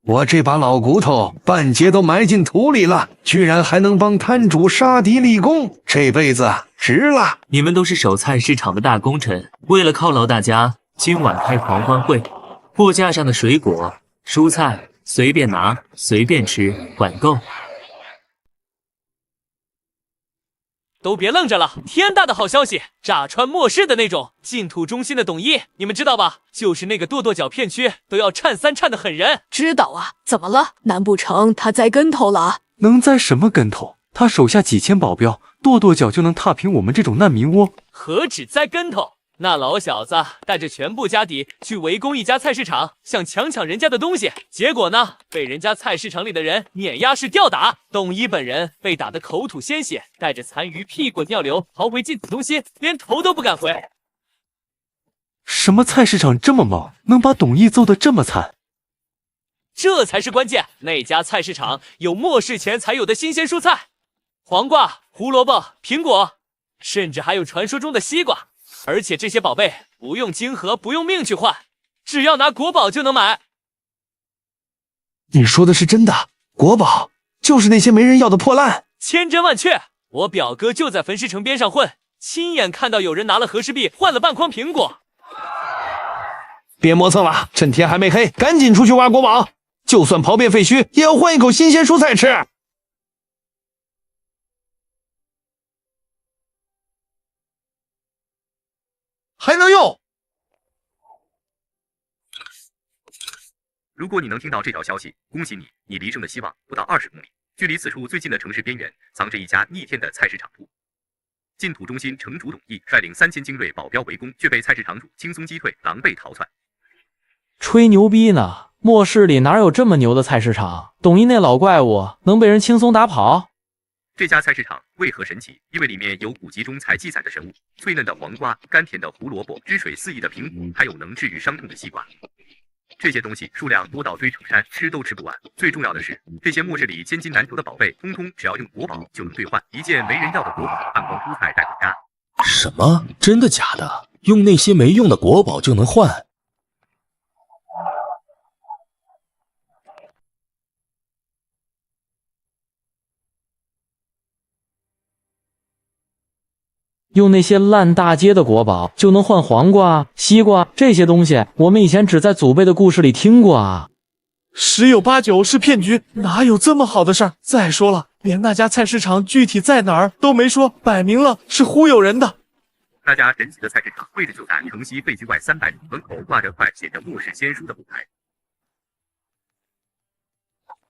我这把老骨头半截都埋进土里了，居然还能帮摊主杀敌立功，这辈子值了！你们都是守菜市场的大功臣，为了犒劳大家，今晚开狂欢会，货架上的水果、蔬菜随便拿，随便吃，管够。都别愣着了，天大的好消息，炸穿末世的那种！净土中心的董一，你们知道吧？就是那个跺脚片区都要颤3颤的狠人。知道啊，怎么了？难不成他栽跟头了？能栽什么跟头？他手下几千保镖，跺脚就能踏平我们这种难民窝？何止栽跟头？那老小子带着全部家底去围攻一家菜市场，想抢人家的东西，结果呢，被人家菜市场里的人碾压式吊打。董一本人被打得口吐鲜血，带着残余屁滚尿流逃回净土中心，连头都不敢回。什么菜市场这么猛，能把董毅揍得这么惨？这才是关键，那家菜市场有末世前才有的新鲜蔬菜，黄瓜、胡萝卜、苹果，甚至还有传说中的西瓜。而且这些宝贝不用金盒，不用命去换，只要拿国宝就能买。你说的是真的？国宝就是那些没人要的破烂？千真万确，我表哥就在焚尸城边上混，亲眼看到有人拿了和氏璧换了半筐苹果。别磨蹭了，趁天还没黑，赶紧出去挖国宝。就算刨遍废墟，也要换一口新鲜蔬菜吃。还能用。如果你能听到这条消息，恭喜你，你离生的希望不到20公里。距离此处最近的城市边缘，藏着一家逆天的菜市场铺。晋土中心城主董翳率领3000精锐保镖围攻，却被菜市场主轻松击退，狼狈逃窜。吹牛逼呢！末世里哪有这么牛的菜市场？董翳那老怪物能被人轻松打跑？这家菜市场为何神奇？因为里面有古籍中才记载的神物：脆嫩的黄瓜、甘甜的胡萝卜、汁水四溢的苹果，还有能治愈伤痛的西瓜。这些东西数量多到堆成山，吃都吃不完。最重要的是，这些末世里千金难求的宝贝，通通只要用国宝就能兑换。一件没人要的国宝，半筐蔬菜带回家。什么？真的假的？用那些没用的国宝就能换？用那些烂大街的国宝就能换黄瓜、西瓜这些东西，我们以前只在祖辈的故事里听过啊。十有八九是骗局，哪有这么好的事儿？再说了，连那家菜市场具体在哪儿都没说，摆明了是忽悠人的。那家神奇的菜市场位置就在城西废墟外300米，门口挂着块写着末世仙书的布牌。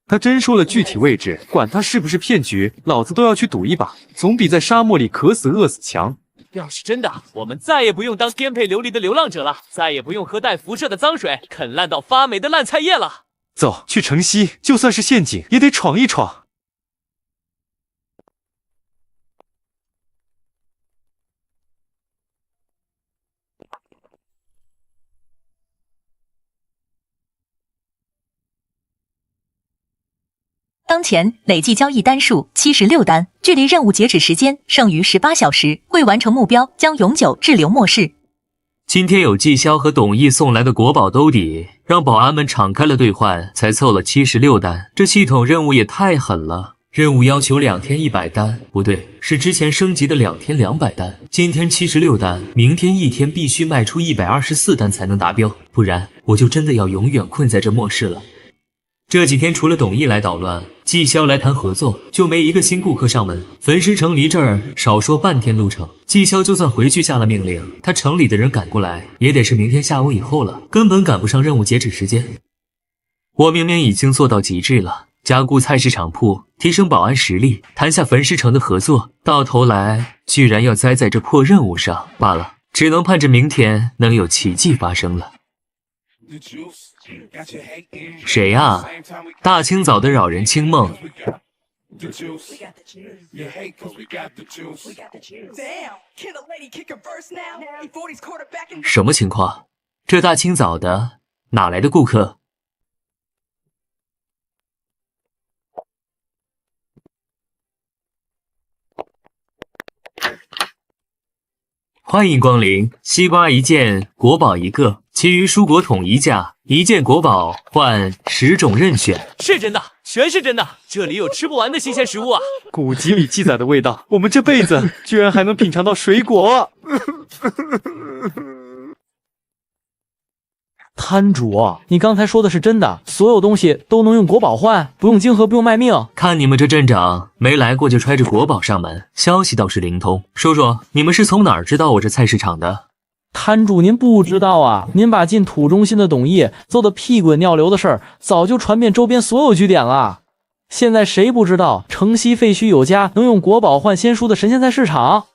他真说了具体位置，管他是不是骗局，老子都要去赌一把，总比在沙漠里渴死饿死强。要是真的，我们再也不用当颠沛流离的流浪者了，再也不用喝带辐射的脏水，啃烂到发霉的烂菜叶了。走，去城西，就算是陷阱，也得闯一闯。当前累计交易单数76单，距离任务截止时间剩余18小时，未完成目标将永久滞留末世。今天有季潇和董翳送来的国宝兜底，让保安们敞开了兑换，才凑了76单。这系统任务也太狠了，任务要求2天100单，不对，是之前升级的2天200单。今天76单，明天1天必须卖出124单才能达标，不然我就真的要永远困在这末世了。这几天除了董翳来捣乱，季潇来谈合作，就没一个新顾客上门。焚尸城离这儿少说半天路程，季潇就算回去下了命令，他城里的人赶过来也得是明天下午以后了，根本赶不上任务截止时间。我明明已经做到极致了，加固菜市场铺，提升保安实力，谈下焚尸城的合作，到头来居然要栽在这破任务上，罢了，只能盼着明天能有奇迹发生了。谁呀？大清早的扰人清梦。什么情况？这大清早的哪来的顾客？欢迎光临，西瓜1件，国宝1个，其余蔬果统一价，1件国宝换10种任选。是真的，全是真的，这里有吃不完的新鲜食物啊！古籍里记载的味道，我们这辈子居然还能品尝到水果。摊主，你刚才说的是真的？所有东西都能用国宝换，不用金盒，不用卖命？看你们这阵仗，没来过就揣着国宝上门，消息倒是灵通。说说，你们是从哪儿知道我这菜市场的？摊主，您不知道啊？您把进土中心的董翳揍得屁滚尿流的事儿，早就传遍周边所有据点了。现在谁不知道城西废墟有家能用国宝换仙书的神仙菜市场？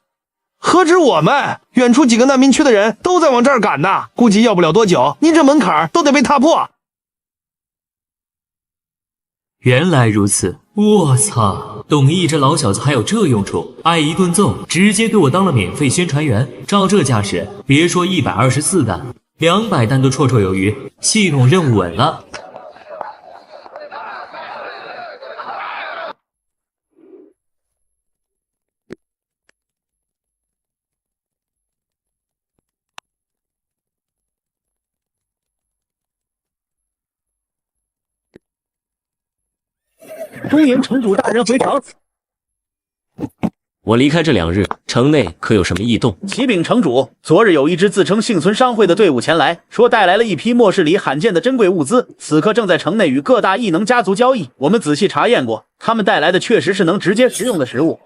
何止我们，远处几个难民区的人都在往这儿赶呢，估计要不了多久，您这门槛都得被踏破。原来如此，我操！董翳这老小子还有这用处，挨一顿揍，直接给我当了免费宣传员。照这架势，别说124单，200单都绰绰有余，系统任务稳了。恭迎城主大人回城。我离开这2日，城内可有什么异动？启禀城主，昨日有一支自称幸存商会的队伍前来，说带来了一批末世里罕见的珍贵物资，此刻正在城内与各大异能家族交易。我们仔细查验过，他们带来的确实是能直接食用的食物。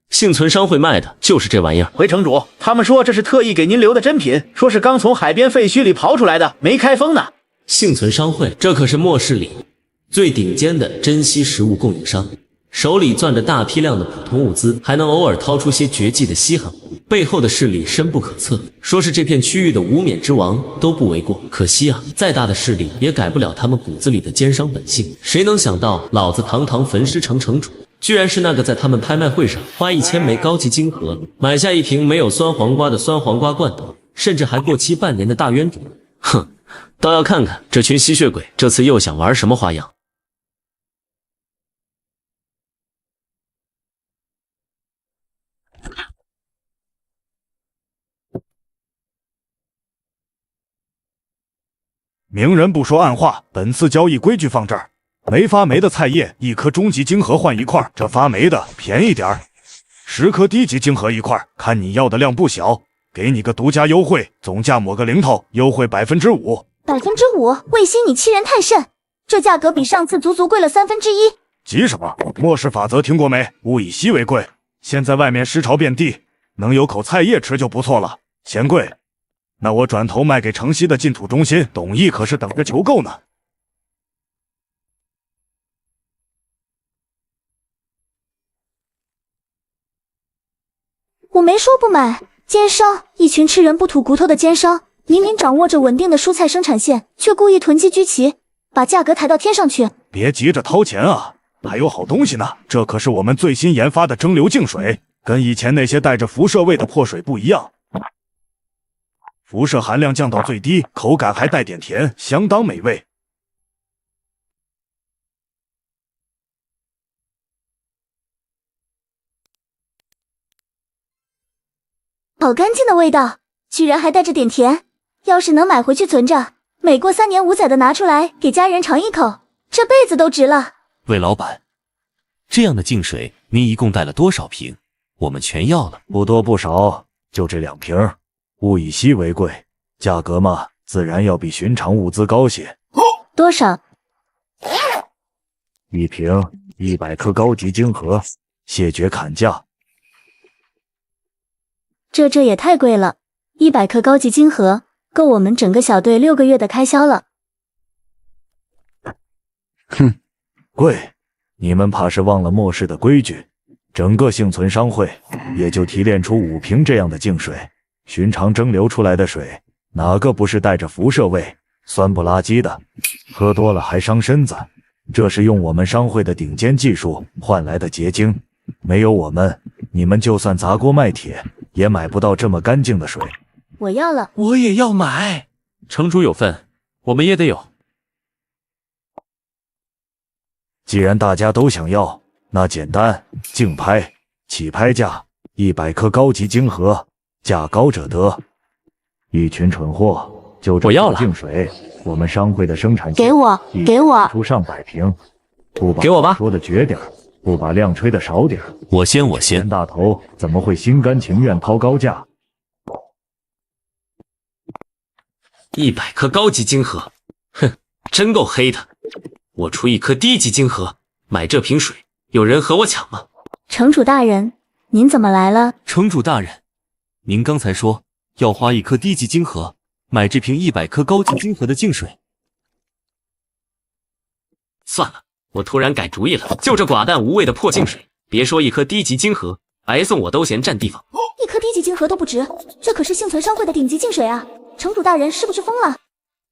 幸存商会卖的就是这玩意儿。回城主，他们说这是特意给您留的珍品，说是刚从海边废墟里刨出来的，没开封呢。幸存商会，这可是末世里最顶尖的珍稀食物供应商，手里攥着大批量的普通物资，还能偶尔掏出些绝技的稀罕物，背后的势力深不可测，说是这片区域的无冕之王都不为过。可惜啊，再大的势力也改不了他们骨子里的奸商本性。谁能想到，老子堂堂焚尸城城主，居然是那个在他们拍卖会上花1000枚高级金盒买下1瓶没有酸黄瓜的酸黄瓜罐头，甚至还过期半年的大冤种。哼，倒要看看这群吸血鬼这次又想玩什么花样。明人不说暗话，本次交易规矩放这儿。没发霉的菜叶1颗中级晶核换1块，这发霉的便宜点儿，10颗低级晶核1块，看你要的量不小，给你个独家优惠，总价抹个零头，优惠5%。5%？卫星你欺人太甚，这价格比上次足足贵了1/3。急什么？末世法则听过没？物以稀为贵。现在外面尸潮遍地，能有口菜叶吃就不错了，嫌贵？那我转头卖给城西的净土中心，董毅可是等着求购呢。我没说不买，奸商，一群吃人不吐骨头的奸商，明明掌握着稳定的蔬菜生产线，却故意囤积居奇，把价格抬到天上去。别急着掏钱啊，还有好东西呢，这可是我们最新研发的蒸馏净水，跟以前那些带着辐射味的破水不一样，辐射含量降到最低，口感还带点甜，相当美味。好干净的味道，居然还带着点甜。要是能买回去存着，每过3年5载的拿出来给家人尝一口，这辈子都值了。魏老板，这样的净水您一共带了多少瓶？我们全要了。不多不少，就这2瓶。物以稀为贵，价格嘛，自然要比寻常物资高些。多少？1瓶100颗高级晶核，谢绝砍价。这也太贵了，100颗高级晶核够我们整个小队6个月的开销了。哼，贵！你们怕是忘了末世的规矩，整个幸存商会也就提炼出5瓶这样的净水，寻常蒸馏出来的水哪个不是带着辐射味，酸不拉几的，喝多了还伤身子。这是用我们商会的顶尖技术换来的结晶，没有我们，你们就算砸锅卖铁也买不到这么干净的水。我要了，我也要买。城主有份，我们也得有。既然大家都想要，那简单，竞拍，起拍价100颗高级晶核，价高者得。一群蠢货，就这么净水，我们商会的生产线给我出上百瓶，不把给我吧，说的绝点，不把量吹的少点。我先。袁大头怎么会心甘情愿掏高价？100颗高级晶核，哼，真够黑的。我出1颗低级晶核买这瓶水，有人和我抢吗？城主大人，您怎么来了？城主大人，您刚才说要花1颗低级晶核买这瓶100颗高级晶核的净水。算了，我突然改主意了，就这寡淡无味的破净水，别说1颗低级晶核，白送我都嫌占地方。1颗低级晶核都不值，这可是幸存商会的顶级净水啊！城主大人是不是疯了？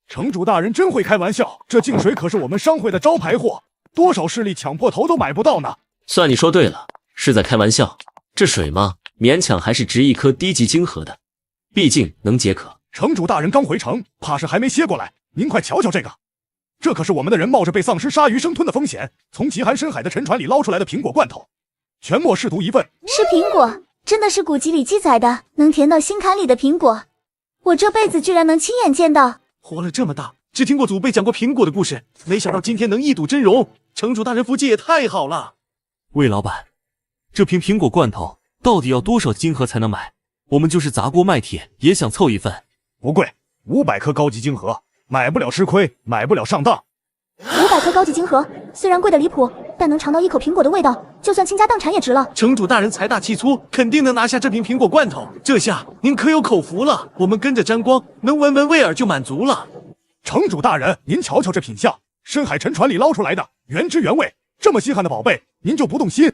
城主大人真会开玩笑，这净水可是我们商会的招牌货，多少势力抢破头都买不到呢。算你说对了，是在开玩笑。这水嘛，勉强还是值1颗低级晶核的，毕竟能解渴。城主大人刚回城，怕是还没歇过来，您快瞧瞧这个，这可是我们的人冒着被丧尸鲨鱼生吞的风险，从极寒深海的沉船里捞出来的苹果罐头，全末试毒1份。是苹果，真的是古籍里记载的能甜到心坎里的苹果，我这辈子居然能亲眼见到。活了这么大，只听过祖辈讲过苹果的故事，没想到今天能一睹真容。城主大人福气也太好了。魏老板，这瓶苹果罐头到底要多少金盒才能买？我们就是砸锅卖铁也想凑一份。不贵，500颗高级金盒，买不了吃亏，买不了上当。500颗高级金盒，虽然贵的离谱，但能尝到一口苹果的味道，就算倾家荡产也值了。城主大人财大气粗，肯定能拿下这瓶苹果罐头。这下您可有口福了，我们跟着沾光，能闻闻味儿就满足了。城主大人，您瞧瞧这品相，深海沉船里捞出来的，原汁原味，这么稀罕的宝贝，您就不动心？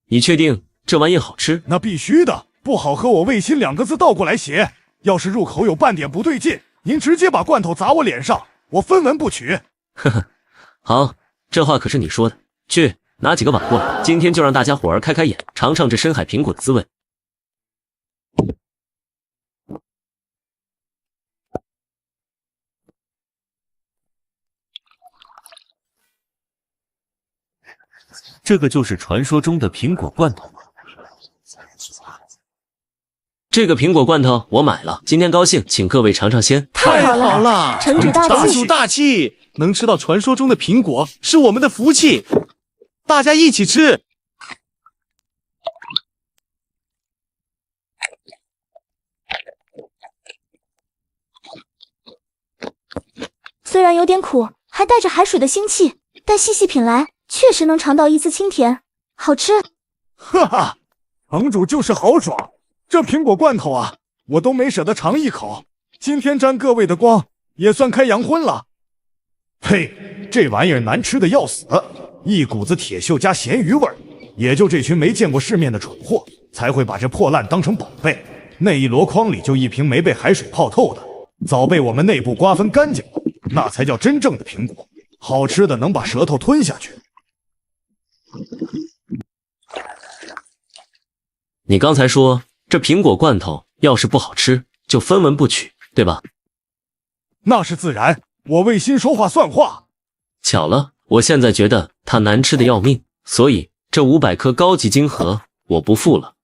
你确定这玩意好吃？那必须的，不好喝我魏新2个字倒过来写。要是入口有半点不对劲，您直接把罐头砸我脸上，我分文不取。呵呵，好，这话可是你说的。去拿几个碗过来，今天就让大家伙儿开开眼，尝尝这深海苹果的滋味。这个就是传说中的苹果罐头吗？这个苹果罐头我买了，今天高兴，请各位尝尝鲜。太好了，城主大气，大主大气，能吃到传说中的苹果是我们的福气，大家一起吃。虽然有点苦，还带着海水的腥气，但细细品来，确实能尝到一丝清甜，好吃。哈哈，城主就是豪爽。这苹果罐头啊，我都没舍得尝一口。今天沾各位的光，也算开洋荤了。呸，这玩意儿难吃的要死，一股子铁锈加咸鱼味儿。也就这群没见过世面的蠢货，才会把这破烂当成宝贝。那一箩筐里就一瓶没被海水泡透的，早被我们内部瓜分干净了，那才叫真正的苹果，好吃的能把舌头吞下去。你刚才说这苹果罐头要是不好吃，就分文不取，对吧？那是自然，我魏新说话算话。巧了，我现在觉得它难吃的要命，所以这500颗高级金盒我不付了。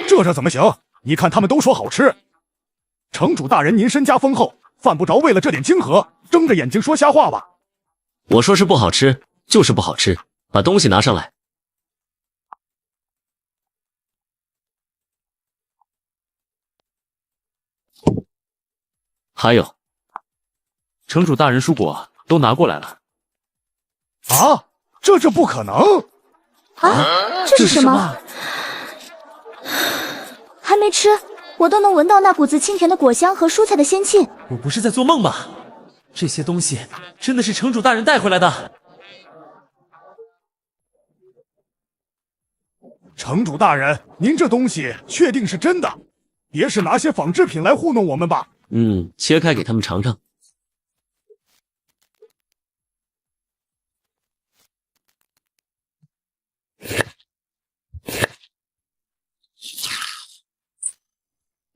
这怎么行？你看他们都说好吃。城主大人您身家丰厚，犯不着为了这点金盒睁着眼睛说瞎话吧。我说是不好吃就是不好吃，把东西拿上来。还有，城主大人蔬果都拿过来了。啊，这不可能！啊，这是什么？还没吃，我都能闻到那股子清甜的果香和蔬菜的鲜气。我不是在做梦吧？这些东西真的是城主大人带回来的。城主大人，您这东西确定是真的？别是拿些仿制品来糊弄我们吧？切开给他们尝尝。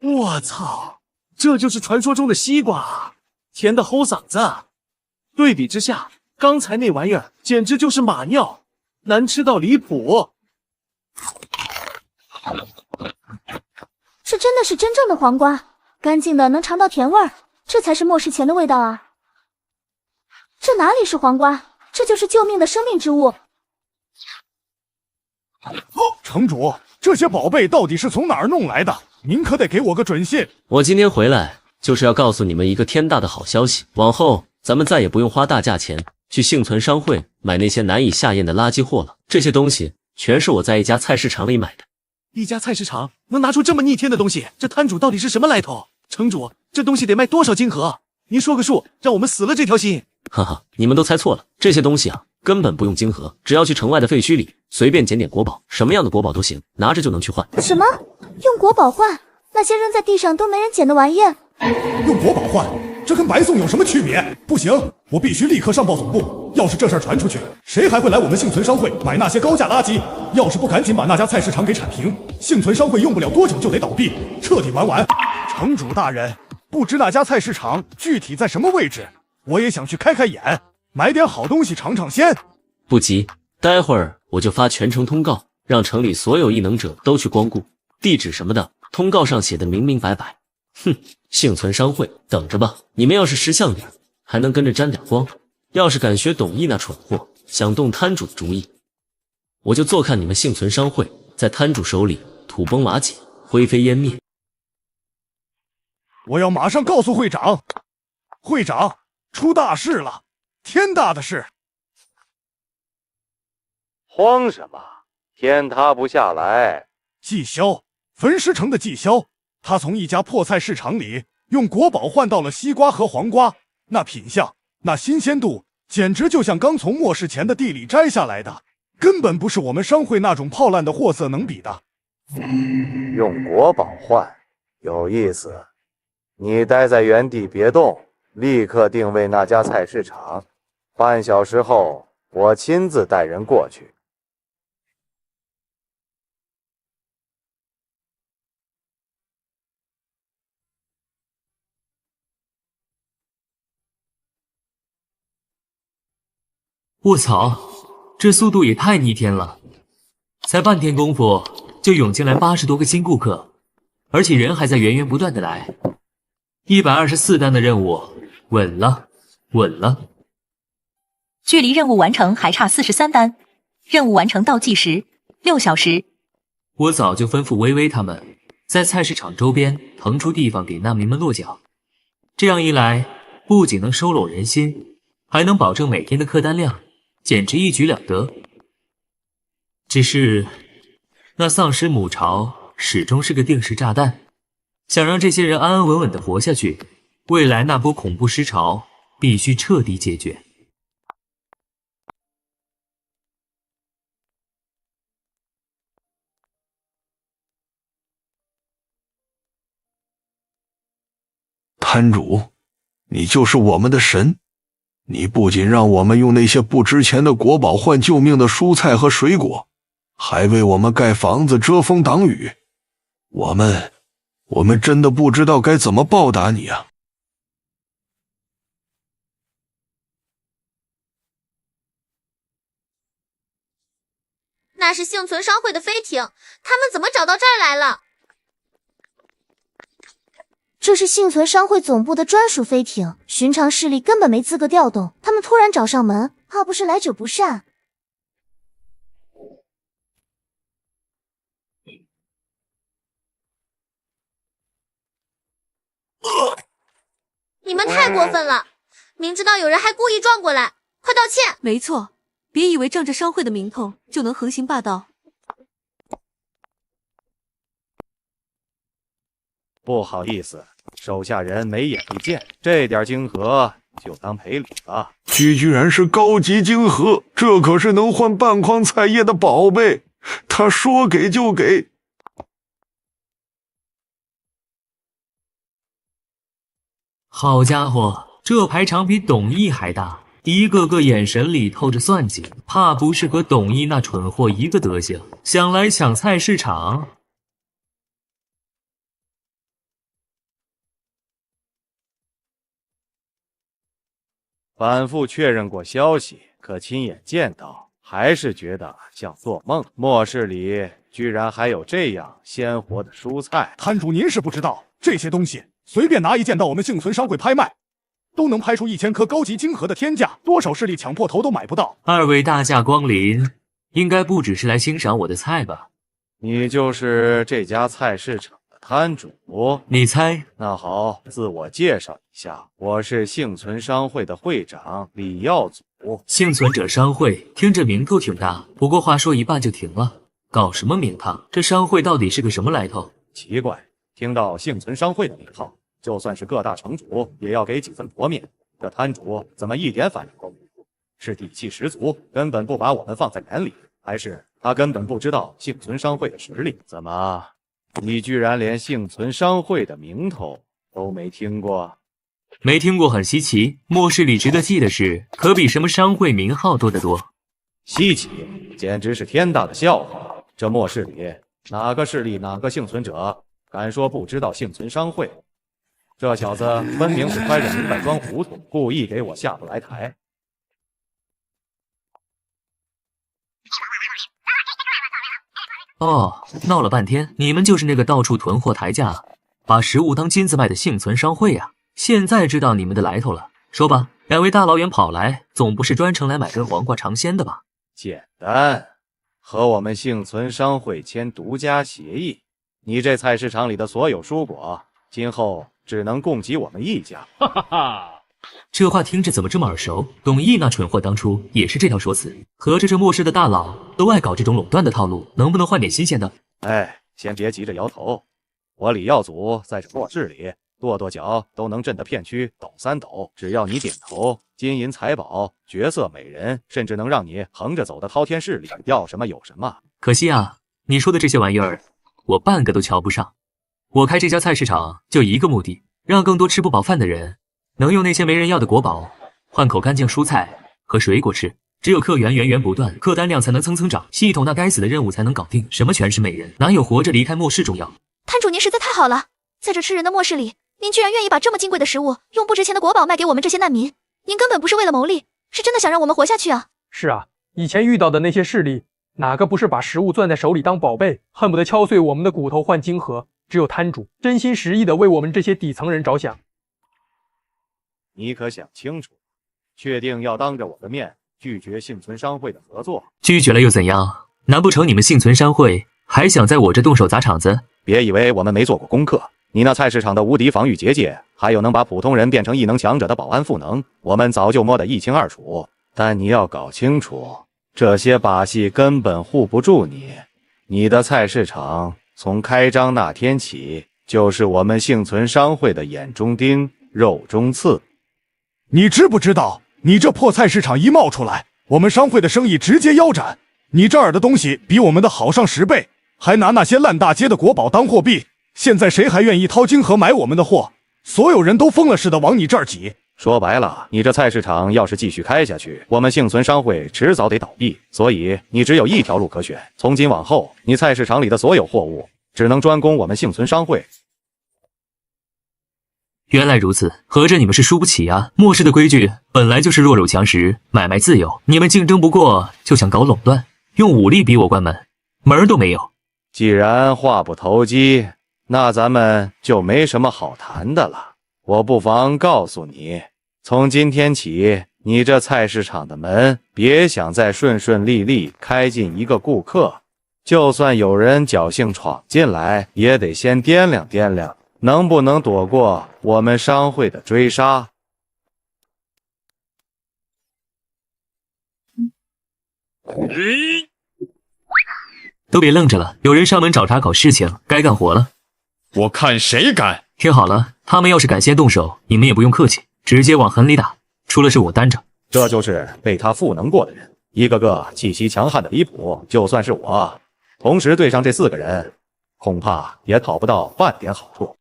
我操，这就是传说中的西瓜，甜的齁嗓子。对比之下，刚才那玩意儿简直就是马尿，难吃到离谱。这真的是真正的黄瓜，干净的能尝到甜味儿，这才是末世前的味道啊！这哪里是黄瓜，这就是救命的生命之物。城主，这些宝贝到底是从哪儿弄来的？您可得给我个准信。我今天回来就是要告诉你们一个天大的好消息，往后咱们再也不用花大价钱去幸存商会买那些难以下咽的垃圾货了。这些东西全是我在一家菜市场里买的。一家菜市场能拿出这么逆天的东西，这摊主到底是什么来头？城主，这东西得卖多少金盒？您说个数，让我们死了这条心。哈哈，你们都猜错了，这些东西啊根本不用金盒，只要去城外的废墟里随便捡点国宝，什么样的国宝都行，拿着就能去换。什么？用国宝换？那些扔在地上都没人捡的玩意？用国宝换？这跟白送有什么区别？不行，我必须立刻上报总部。要是这事儿传出去，谁还会来我们幸存商会买那些高价垃圾？要是不赶紧把那家菜市场给铲平，幸存商会用不了多久就得倒闭，彻底玩完。城主大人，不知那家菜市场具体在什么位置，我也想去开开眼，买点好东西尝尝鲜。不急，待会儿我就发全城通告，让城里所有异能者都去光顾，地址什么的，通告上写的明明白白。哼，幸存商会，等着吧！你们要是识相点，还能跟着沾点光。要是敢学董一那蠢货，想动摊主的主意，我就坐看你们幸存商会在摊主手里土崩瓦解，灰飞烟灭。我要马上告诉会长，会长，出大事了，天大的事！慌什么？天塌不下来。季萧，焚尸城的季萧，他从一家破菜市场里用国宝换到了西瓜和黄瓜，那品相，那新鲜度，简直就像刚从末世前的地里摘下来的，根本不是我们商会那种泡烂的货色能比的。用国宝换，有意思。你待在原地别动，立刻定位那家菜市场，半小时后我亲自带人过去。卧槽，这速度也太逆天了！才半天功夫就涌进来80多个新顾客，而且人还在源源不断的来。124单的任务稳了，稳了。距离任务完成还差43单，任务完成倒计时6小时。我早就吩咐微微他们在菜市场周边腾出地方给难民们落脚，这样一来，不仅能收拢人心，还能保证每天的客单量，简直一举两得。只是那丧尸母巢始终是个定时炸弹，想让这些人安安稳稳地活下去，未来那波恐怖尸潮必须彻底解决。摊主，你就是我们的神，你不仅让我们用那些不值钱的国宝换救命的蔬菜和水果，还为我们盖房子遮风挡雨，我们真的不知道该怎么报答你啊！那是幸存商会的飞艇，他们怎么找到这儿来了？这是幸存商会总部的专属飞艇，寻常势力根本没资格调动，他们突然找上门，怕不是来者不善。你们太过分了！明知道有人还故意撞过来，快道歉！没错，别以为仗着商会的名头就能横行霸道。不好意思，手下人没眼力见，这点金盒就当赔礼了。居然是高级金盒，这可是能换半筐菜叶的宝贝，他说给就给。好家伙，这排场比董一还大，一个个眼神里透着算计，怕不是和董一那蠢货一个德行，想来抢菜市场。反复确认过消息，可亲眼见到，还是觉得像做梦。末世里居然还有这样鲜活的蔬菜。摊主您是不知道，这些东西随便拿一件到我们幸存商会拍卖，都能拍出1000颗高级金盒的天价，多少势力抢破头都买不到。二位大驾光临，应该不只是来欣赏我的菜吧？你就是这家菜市场的摊主？你猜？那好，自我介绍一下，我是幸存商会的会长李耀祖。幸存者商会听着名头挺大，不过话说一半就停了，搞什么名堂？这商会到底是个什么来头？奇怪，听到幸存商会的名号，就算是各大城主也要给几分薄面。这摊主怎么一点反应都没有？是底气十足，根本不把我们放在眼里，还是他根本不知道幸存商会的实力？怎么，你居然连幸存商会的名头都没听过？没听过很稀奇，末世里值得记的事可比什么商会名号多得多。稀奇，简直是天大的笑话！这末世里哪个势力哪个幸存者敢说不知道幸存商会？这小子分明是揣着明白装糊涂，故意给我下不来台。哦，闹了半天，你们就是那个到处囤货抬价，把食物当金子卖的幸存商会啊！现在知道你们的来头了，说吧，两位大老远跑来，总不是专程来买根黄瓜尝鲜的吧？简单，和我们幸存商会签独家协议，你这菜市场里的所有蔬果，今后只能供给我们一家。哈哈哈！这话听着怎么这么耳熟？董毅那蠢货当初也是这条说辞，合着这末世的大佬都爱搞这种垄断的套路，能不能换点新鲜的？哎，先别急着摇头，我李耀祖在这末世里跺跺脚都能震得片区抖3抖，只要你点头，金银财宝、绝色美人，甚至能让你横着走的滔天势力，要什么有什么。可惜啊，你说的这些玩意儿，我半个都瞧不上。我开这家菜市场就一个目的，让更多吃不饱饭的人能用那些没人要的国宝换口干净蔬菜和水果吃。只有客源源源不断，客单量才能蹭蹭涨，系统那该死的任务才能搞定。什么全是美人，哪有活着离开末世重要？摊主您实在太好了，在这吃人的末世里，您居然愿意把这么金贵的食物用不值钱的国宝卖给我们这些难民，您根本不是为了牟利，是真的想让我们活下去啊！是啊，以前遇到的那些势力，哪个不是把食物攥在手里当宝贝，恨不得敲碎我们的骨头换金盒？只有摊主真心实意的为我们这些底层人着想。你可想清楚，确定要当着我的面拒绝幸存商会的合作？拒绝了又怎样？难不成你们幸存商会还想在我这动手砸场子？别以为我们没做过功课，你那菜市场的无敌防御结界，还有能把普通人变成异能强者的保安赋能，我们早就摸得一清二楚。但你要搞清楚，这些把戏根本护不住你。你的菜市场从开张那天起，就是我们幸存商会的眼中钉、肉中刺。你知不知道，你这破菜市场一冒出来，我们商会的生意直接腰斩。你这儿的东西比我们的好上10倍，还拿那些烂大街的国宝当货币。现在谁还愿意掏金盒买我们的货？所有人都疯了似的往你这儿挤。说白了，你这菜市场要是继续开下去，我们幸存商会迟早得倒闭。所以你只有一条路可选，从今往后，你菜市场里的所有货物只能专供我们幸存商会。原来如此，合着你们是输不起啊！末世的规矩本来就是弱肉强食，买卖自由，你们竞争不过就想搞垄断，用武力逼我关门，门儿都没有。既然话不投机，那咱们就没什么好谈的了。我不妨告诉你，从今天起，你这菜市场的门别想再顺顺利利开进一个顾客，就算有人侥幸闯进来，也得先掂量掂量能不能躲过我们商会的追杀。都别愣着了，有人上门找茬搞事情，该干活了。我看谁敢！听好了，他们要是敢先动手，你们也不用客气，直接往狠里打，出了事我担着。这就是被他赋能过的人，一个个气息强悍的离谱，就算是我，同时对上这4个人，恐怕也讨不到半点好处。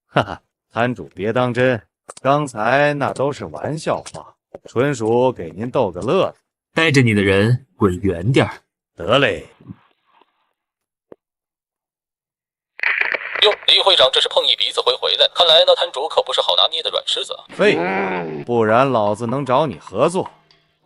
哈哈，摊主别当真，刚才那都是玩笑话，纯属给您逗个乐子。带着你的人滚远点儿。得嘞。哟，李会长这是碰一鼻子灰回来，看来那摊主可不是好拿捏的软柿子。废话，不然老子能找你合作。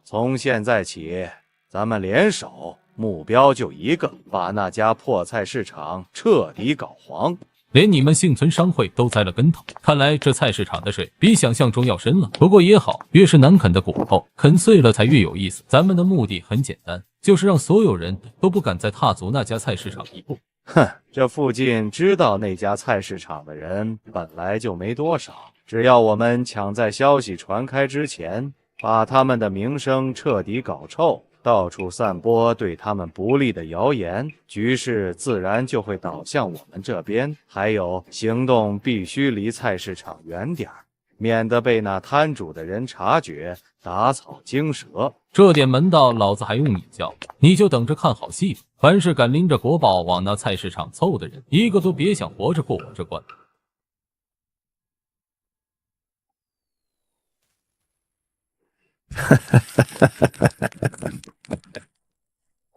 从现在起，咱们联手，目标就一个，把那家破菜市场彻底搞黄。连你们幸存商会都栽了跟头，看来这菜市场的水比想象中要深了。不过也好，越是难啃的骨头，啃碎了才越有意思。咱们的目的很简单，就是让所有人都不敢再踏足那家菜市场一步。哼，这附近知道那家菜市场的人本来就没多少，只要我们抢在消息传开之前，把他们的名声彻底搞臭，到处散播对他们不利的谣言，局势自然就会倒向我们这边。还有，行动必须离菜市场远点儿，免得被那摊主的人察觉，打草惊蛇。这点门道，老子还用你教？你就等着看好戏吧！凡是敢拎着国宝往那菜市场凑的人，一个都别想活着过我这关。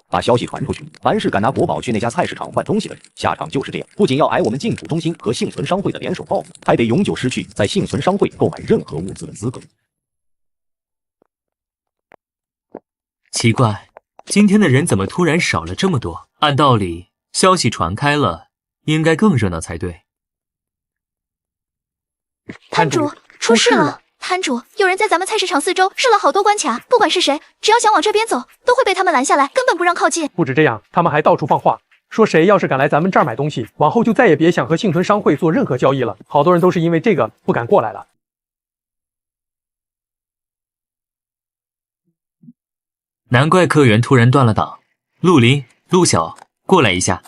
把消息传出去，凡是敢拿国宝去那家菜市场换东西的人，下场就是这样。不仅要挨我们净土中心和幸存商会的联手报复，还得永久失去在幸存商会购买任何物资的资格。奇怪，今天的人怎么突然少了这么多？按道理，消息传开了，应该更热闹才对。摊主，出事了！摊主，有人在咱们菜市场四周设了好多关卡，不管是谁，只要想往这边走，都会被他们拦下来，根本不让靠近。不止这样，他们还到处放话，说谁要是敢来咱们这儿买东西，往后就再也别想和幸存商会做任何交易了。好多人都是因为这个不敢过来了。难怪客源突然断了档。陆林、陆小，过来一下。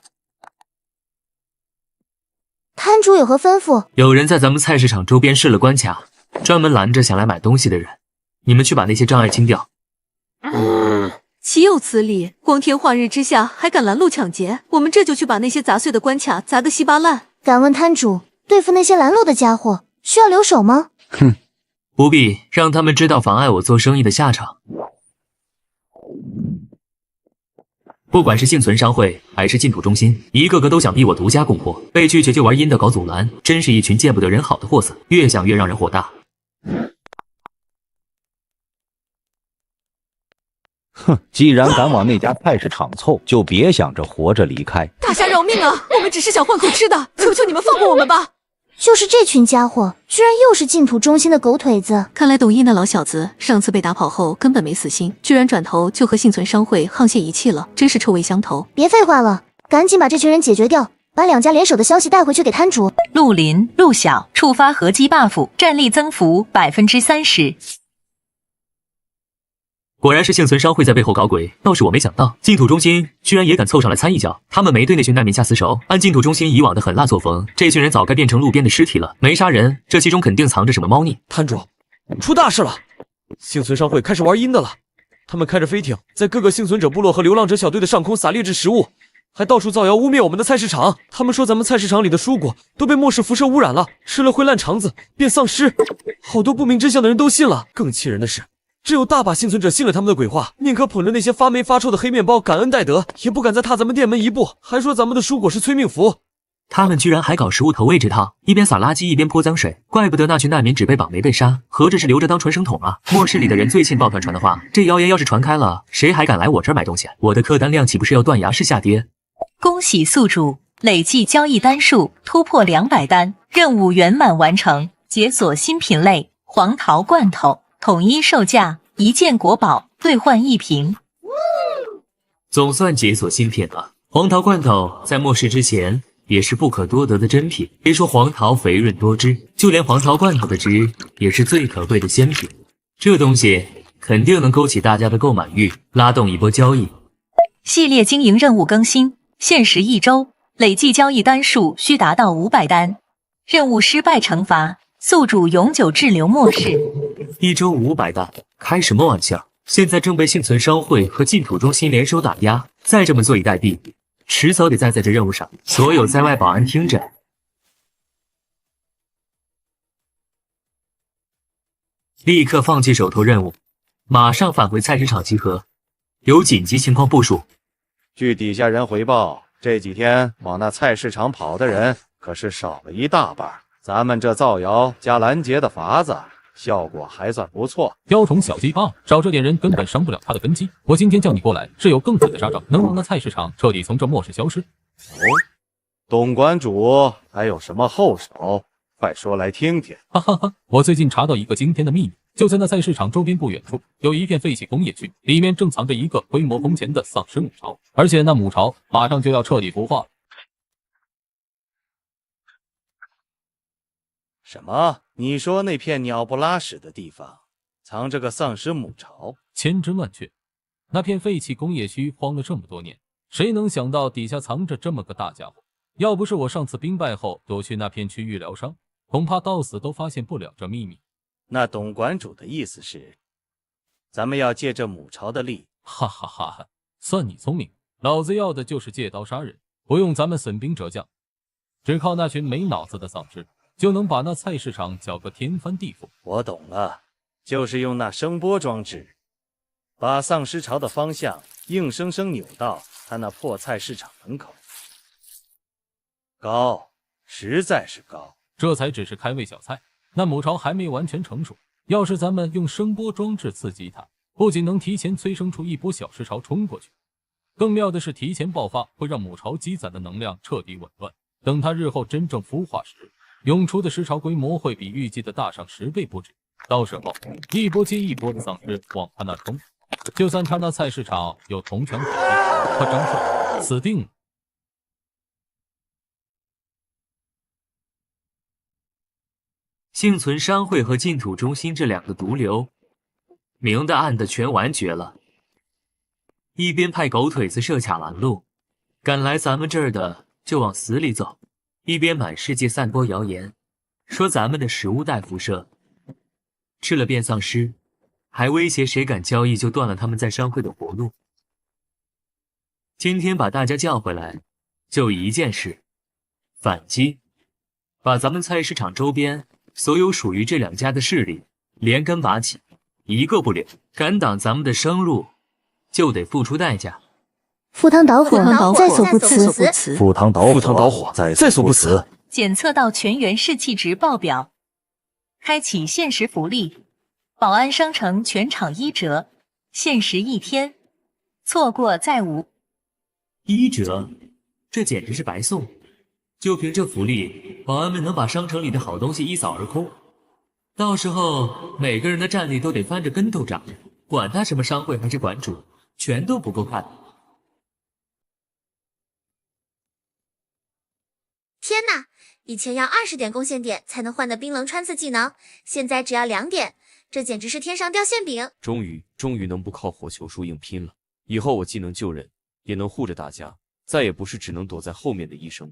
摊主有何吩咐？有人在咱们菜市场周边设了关卡，专门拦着想来买东西的人。你们去把那些障碍清掉。岂有此理！光天化日之下还敢拦路抢劫，我们这就去把那些砸碎的关卡砸个稀巴烂。敢问摊主，对付那些拦路的家伙，需要留手吗？哼，不必，让他们知道妨碍我做生意的下场。不管是幸存商会还是净土中心，一个个都想逼我独家供货，被拒绝就玩阴的搞阻拦，真是一群见不得人好的货色，越想越让人火大。哼，既然敢往那家菜市场凑，就别想着活着离开。大侠饶命啊！我们只是想换口吃的，求求你们放过我们吧！就是这群家伙，居然又是净土中心的狗腿子。看来董一那老小子上次被打跑后根本没死心，居然转头就和幸存商会沆瀣一气了，真是臭味相投。别废话了，赶紧把这群人解决掉，把两家联手的消息带回去给摊主。陆林、陆小触发合击 buff， 战力增幅30%。果然是幸存商会在背后搞鬼，倒是我没想到，净土中心居然也敢凑上来参一脚。他们没对那群难民下死手，按净土中心以往的狠辣作风，这群人早该变成路边的尸体了。没杀人，这其中肯定藏着什么猫腻。摊主，出大事了！幸存商会开始玩阴的了，他们开着飞艇，在各个幸存者部落和流浪者小队的上空撒劣质食物，还到处造谣污蔑我们的菜市场。他们说咱们菜市场里的蔬果都被末世辐射污染了，吃了会烂肠子，变丧尸。好多不明真相的人都信了。更气人的是，只有大把幸存者信了他们的鬼话，宁可捧着那些发霉发臭的黑面包感恩戴德，也不敢再踏咱们店门一步，还说咱们的蔬果是催命符。他们居然还搞食物投喂这套，一边撒垃圾一边泼脏水，怪不得那群难民只被绑没被杀，合着是留着当传声筒啊！末世里的人最信抱团传的话，这谣言要是传开了，谁还敢来我这儿买东西？我的客单量岂不是要断崖式下跌？恭喜宿主累计交易单数突破200单，任务圆满完成，解锁新品类黄桃罐头。统一售价1件国宝兑换1瓶，总算解锁新品了。黄桃罐头在末世之前也是不可多得的珍品，别说黄桃肥润多汁，就连黄桃罐头的汁也是最可贵的仙品。这东西肯定能勾起大家的购买欲，拉动一波交易。系列经营任务更新，限时1周，累计交易单数需达到500单，任务失败惩罚宿主永久滞留末世。1周500单，开什么玩笑？现在正被幸存商会和净土中心联手打压，再这么坐以待毙，迟早得栽在这任务上。所有在外保安听着，立刻放弃手头任务，马上返回菜市场集合，有紧急情况部署。据底下人回报，这几天往那菜市场跑的人可是少了一大半。咱们这造谣加拦截的法子，效果还算不错。雕虫小技啊，少这点人根本伤不了他的根基。我今天叫你过来，是有更狠的杀招，能让那菜市场彻底从这末世消失。哦，董馆主还有什么后手？快说来听听。哈哈哈！我最近查到一个惊天的秘密，就在那菜市场周边不远处，有一片废弃工业区，里面正藏着一个规模空前的丧尸母巢，而且那母巢马上就要彻底孵化。什么？你说那片鸟不拉屎的地方藏着个丧尸母巢？千真万确，那片废弃工业区荒了这么多年，谁能想到底下藏着这么个大家伙？要不是我上次兵败后躲去那片区域疗伤，恐怕到死都发现不了这秘密。那董馆主的意思是，咱们要借这母巢的力？哈哈哈哈！算你聪明，老子要的就是借刀杀人，不用咱们损兵折将，只靠那群没脑子的丧尸，就能把那菜市场搅个天翻地覆。我懂了，就是用那声波装置，把丧尸巢的方向硬生生扭到他那破菜市场门口。高，实在是高。这才只是开胃小菜，那母巢还没完全成熟。要是咱们用声波装置刺激它，不仅能提前催生出一波小尸潮冲过去，更妙的是提前爆发，会让母巢积攒的能量彻底紊乱。等它日后真正孵化时，涌出的尸潮规模会比预计的大上10倍不止。到时候一波接一波的丧尸往他那冲，就算他那菜市场有铜墙铁壁，他张帅死定了。幸存商会和净土中心这两个毒瘤，明的暗的全完绝了。一边派狗腿子设卡拦路，赶来咱们这儿的就往死里走；一边满世界散播谣言，说咱们的食物带辐射，吃了变丧尸，还威胁谁敢交易就断了他们在商会的活路。今天把大家叫回来，就一件事：反击，把咱们菜市场周边所有属于这两家的势力连根拔起，一个不留。敢挡咱们的生路，就得付出代价。赴汤蹈火，在所不辞。赴汤蹈火，在所不辞。检测到全员士气值爆表，开启限时福利，宝安商城全场1折，限时1天，错过再无。1折，这简直是白送！就凭这福利，保安们能把商城里的好东西一扫而空。到时候每个人的战力都得翻着跟头涨，管他什么商会还是馆主，全都不够看。天哪！以前要20点贡献点才能换的冰冷穿刺技能，现在只要2点，这简直是天上掉馅饼！终于能不靠火球术硬拼了。以后我既能救人，也能护着大家，再也不是只能躲在后面的医生。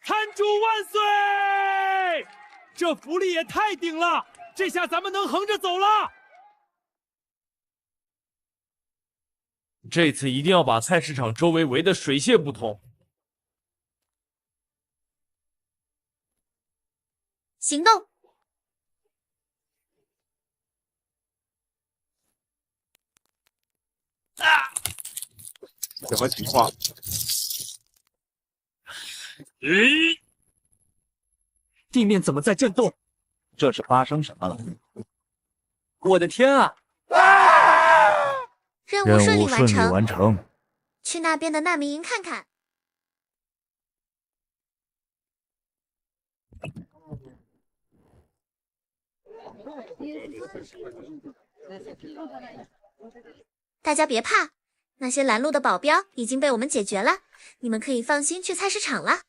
摊主万岁！这福利也太顶了，这下咱们能横着走了。这次一定要把菜市场周围围得水泄不通。行动！什么情况？地面怎么在震动？这是发生什么了？我的天啊！任务顺利完成。去那边的难民营看看。大家别怕，那些拦路的保镖已经被我们解决了，你们可以放心去菜市场了。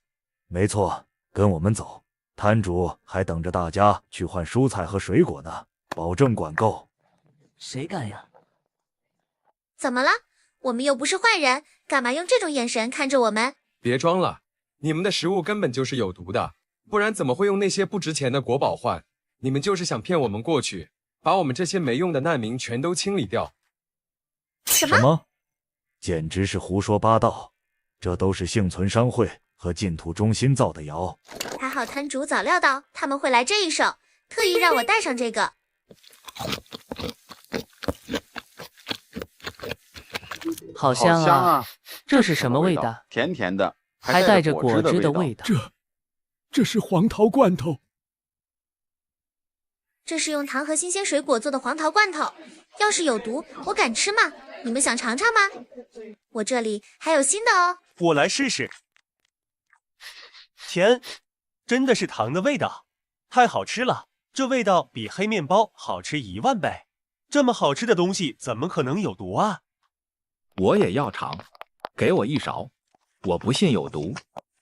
没错，跟我们走，摊主还等着大家去换蔬菜和水果呢，保证管够。谁敢呀？怎么了？我们又不是坏人，干嘛用这种眼神看着我们？别装了，你们的食物根本就是有毒的，不然怎么会用那些不值钱的国宝换？你们就是想骗我们过去，把我们这些没用的难民全都清理掉。什么？简直是胡说八道！这都是幸存商会和净土中心造的谣。还好摊主早料到他们会来这一手，特意让我带上这个。好香啊！这是什么味道？甜甜的，还带着果汁的味道。这是黄桃罐头。这是用糖和新鲜水果做的黄桃罐头，要是有毒，我敢吃吗？你们想尝尝吗？我这里还有新的哦。我来试试。甜，真的是糖的味道，太好吃了！这味道比黑面包好吃10000倍。这么好吃的东西，怎么可能有毒啊？我也要尝，给我1勺，我不信有毒。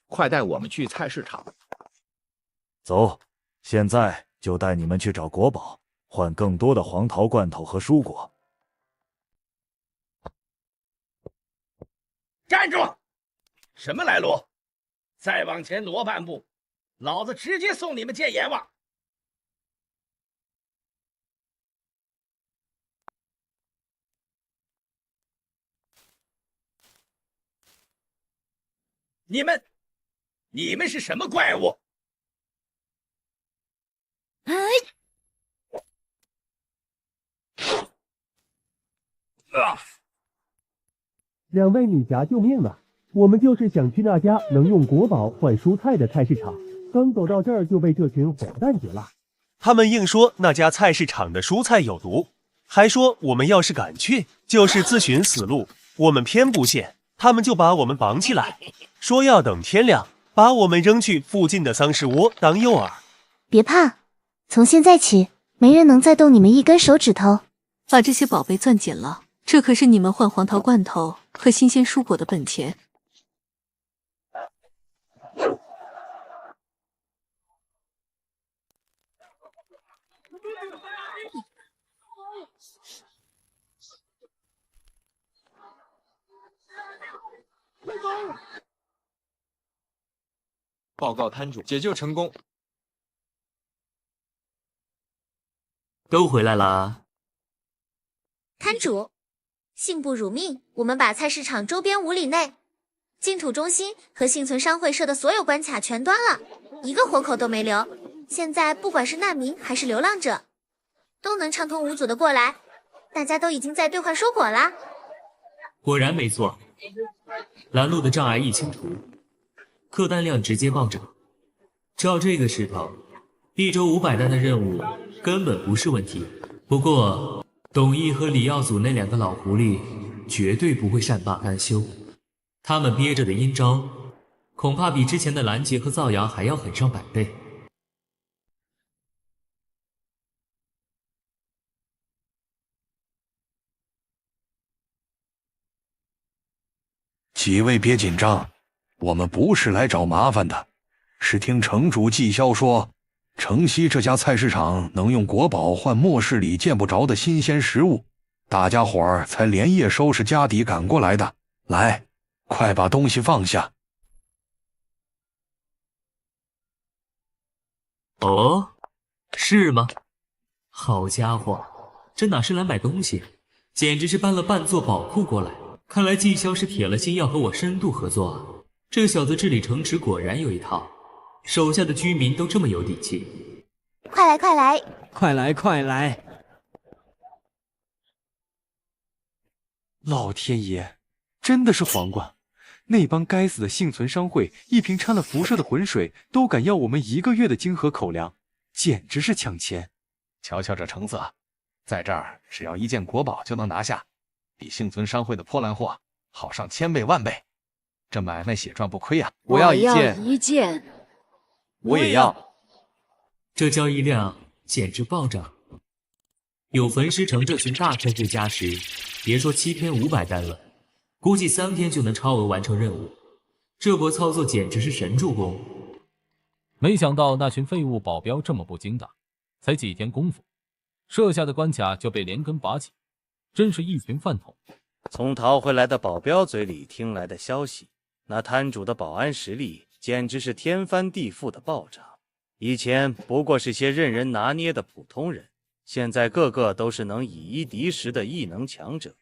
快带我们去菜市场。走，现在就带你们去找国宝，换更多的黄桃罐头和蔬果。站住！什么来路？再往前挪半步，老子直接送你们见阎王！你们是什么怪物？两位女侠救命啊！我们就是想去那家能用国宝换蔬菜的菜市场，刚走到这儿就被这群混蛋劫了。他们硬说那家菜市场的蔬菜有毒，还说我们要是敢去，就是自寻死路。我们偏不信，他们就把我们绑起来，说要等天亮把我们扔去附近的丧尸窝当诱饵。别怕，从现在起，没人能再动你们一根手指头。把这些宝贝攥紧了，这可是你们换黄桃罐头和新鲜蔬果的本钱。报告摊主，解救成功。都回来啦。摊主，幸不辱命，我们把菜市场周边5里内净土中心和幸存商会设的所有关卡全端了，一个活口都没留。现在不管是难民还是流浪者，都能畅通无阻的过来。大家都已经在兑换蔬果啦。果然没错，拦路的障碍一清除，客单量直接暴涨。照这个势头，1周500单的任务根本不是问题。不过董毅和李耀祖那2个老狐狸绝对不会善罢甘休，他们憋着的阴招恐怕比之前的拦截和造谣还要狠上100倍。几位别紧张，我们不是来找麻烦的，是听城主纪销说，城西这家菜市场能用国宝换末世里见不着的新鲜食物，大家伙儿才连夜收拾家底赶过来的。来，快把东西放下。哦，是吗？好家伙，这哪是来买东西，简直是搬了半座宝库过来。看来纪销是铁了心要和我深度合作啊！这小子治理城池果然有一套，手下的居民都这么有底气。快来快来快来快来！老天爷，真的是黄瓜！那帮该死的幸存商会，一瓶掺了辐射的浑水都敢要我们1个月的金河口粮，简直是抢钱！瞧瞧这成色，在这儿只要1件国宝就能拿下，比幸存商会的破烂货好上1000倍万倍，这买卖血赚不亏呀！我要1件，我也要。这交易量简直暴涨，有焚尸城这群大战队加持，别说7天500单了，估计3天就能超额完成任务。这波操作简直是神助攻。没想到那群废物保镖这么不经打，才几天功夫，设下的关卡就被连根拔起，真是一群饭桶。从逃回来的保镖嘴里听来的消息，那摊主的保安实力简直是天翻地覆的暴涨。以前不过是些任人拿捏的普通人，现在个个都是能以一敌10的异能强者。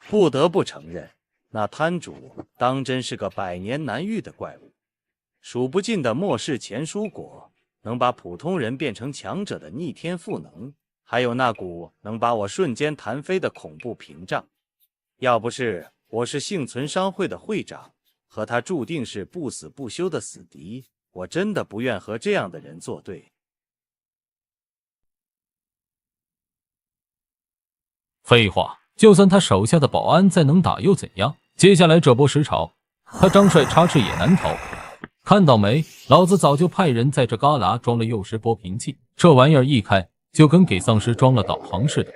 不得不承认，那摊主当真是个百年难遇的怪物。数不尽的末世前蔬果，能把普通人变成强者的逆天赋能，还有那股能把我瞬间弹飞的恐怖屏障。要不是我是幸存商会的会长，和他注定是不死不休的死敌，我真的不愿和这样的人作对。废话，就算他手下的保安再能打又怎样？接下来这波时潮，他张帅插翅也难逃。看到没，老子早就派人在这旮旯装了诱食波频器，这玩意儿一开就跟给丧尸装了导航似的，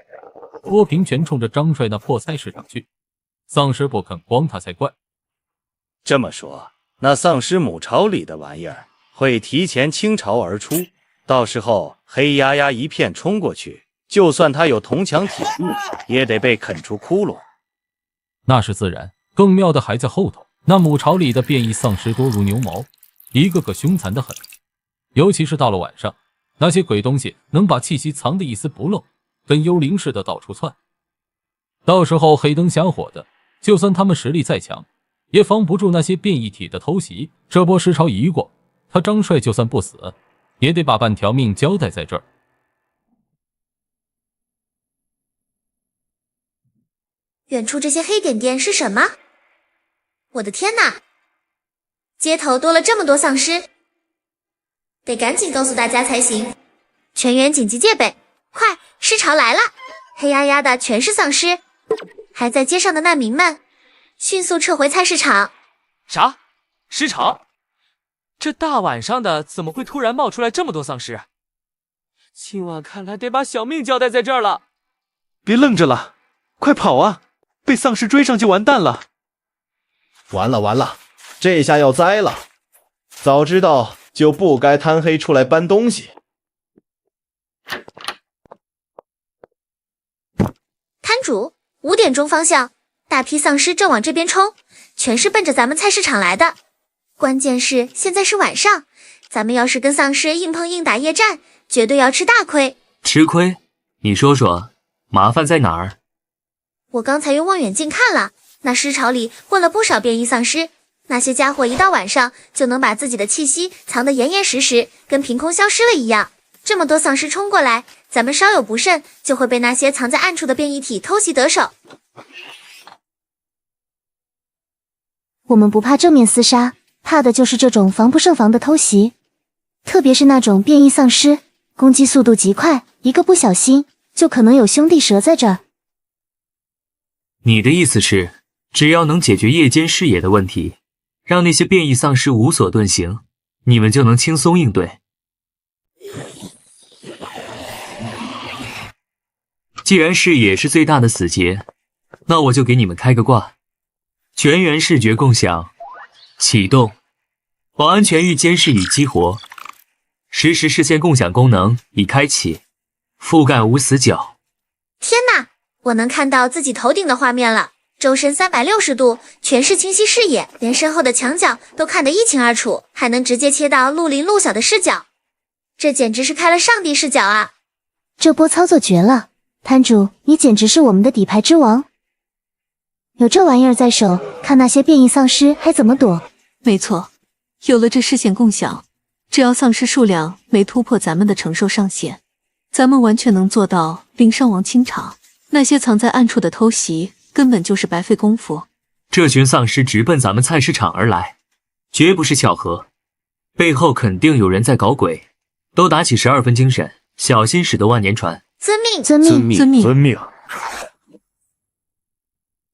波频全冲着张帅那破菜市场去，丧尸不肯光他才怪。这么说，那丧尸母巢里的玩意儿会提前倾巢而出，到时候黑压压一片冲过去，就算他有铜墙铁壁，也得被啃出窟窿。那是自然，更妙的还在后头。那母巢里的变异丧尸多如牛毛，一个个凶残的很。尤其是到了晚上，那些鬼东西能把气息藏得一丝不漏，跟幽灵似的到处窜。到时候黑灯瞎火的，就算他们实力再强，也防不住那些变异体的偷袭。这波时潮一过，他张帅就算不死，也得把半条命交代在这儿。远处这些黑点点是什么？我的天哪！街头多了这么多丧尸，得赶紧告诉大家才行。全员紧急戒备，快，尸潮来了！黑压压的全是丧尸，还在街上的难民们，迅速撤回菜市场。啥？尸潮？这大晚上的怎么会突然冒出来这么多丧尸？今晚看来得把小命交代在这儿了。别愣着了，快跑啊！被丧尸追上就完蛋了。完了完了，这下要栽了！早知道就不该贪黑出来搬东西。摊主，5点钟方向，大批丧尸正往这边冲，全是奔着咱们菜市场来的。关键是现在是晚上，咱们要是跟丧尸硬碰硬打夜战，绝对要吃大亏。吃亏？你说说，麻烦在哪儿？我刚才用望远镜看了，那尸潮里混了不少变异丧尸，那些家伙一到晚上就能把自己的气息藏得严严实实，跟凭空消失了一样。这么多丧尸冲过来，咱们稍有不慎就会被那些藏在暗处的变异体偷袭得手。我们不怕正面厮杀，怕的就是这种防不胜防的偷袭，特别是那种变异丧尸，攻击速度极快，一个不小心就可能有兄弟折在这儿。你的意思是，只要能解决夜间视野的问题，让那些变异丧尸无所遁形，你们就能轻松应对。既然视野是最大的死结，那我就给你们开个挂。全员视觉共享启动，保安全域监视已激活，实时视线共享功能已开启，覆盖无死角。天哪，我能看到自己头顶的画面了，周身360度，全是清晰视野，连身后的墙角都看得一清二楚，还能直接切到陆林陆小的视角，这简直是开了上帝视角啊！这波操作绝了，摊主，你简直是我们的底牌之王。有这玩意儿在手，看那些变异丧尸还怎么躲。没错，有了这视线共享，只要丧尸数量没突破咱们的承受上限，咱们完全能做到零伤亡清场。那些藏在暗处的偷袭根本就是白费功夫。这群丧尸直奔咱们菜市场而来，绝不是巧合，背后肯定有人在搞鬼。都打起12分精神，小心驶得万年船。遵命，遵命，遵命，遵命。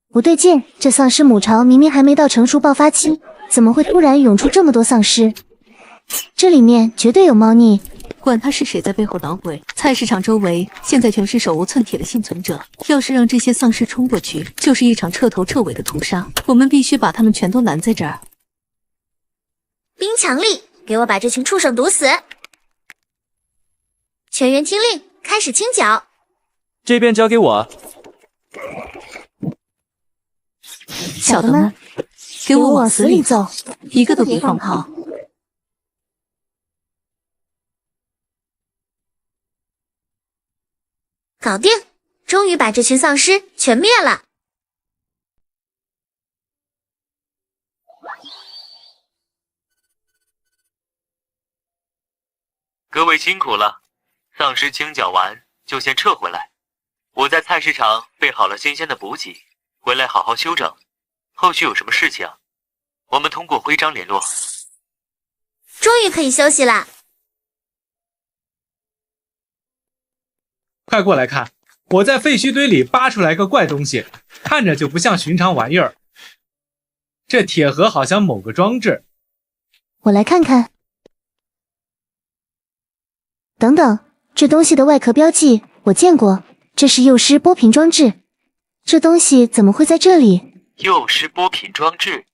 不对劲，这丧尸母巢明明还没到成熟爆发期，怎么会突然涌出这么多丧尸？这里面绝对有猫腻。管他是谁在背后捣鬼，菜市场周围现在全是手无寸铁的幸存者，要是让这些丧尸冲过去，就是一场彻头彻尾的屠杀。我们必须把他们全都拦在这儿。兵强力，给我把这群畜生毒死！全员听令，开始清剿。这边交给我。小的们，给我往死里揍，一个都别放跑！搞定，终于把这群丧尸全灭了。各位辛苦了，丧尸清剿完就先撤回来。我在菜市场备好了新鲜的补给，回来好好休整。后续有什么事情，我们通过徽章联络。终于可以休息啦！快过来看，我在废墟堆里扒出来个怪东西，看着就不像寻常玩意儿。这铁盒好像某个装置。我来看看。等等，这东西的外壳标记我见过，这是幼师波频装置。这东西怎么会在这里？幼师波频装置？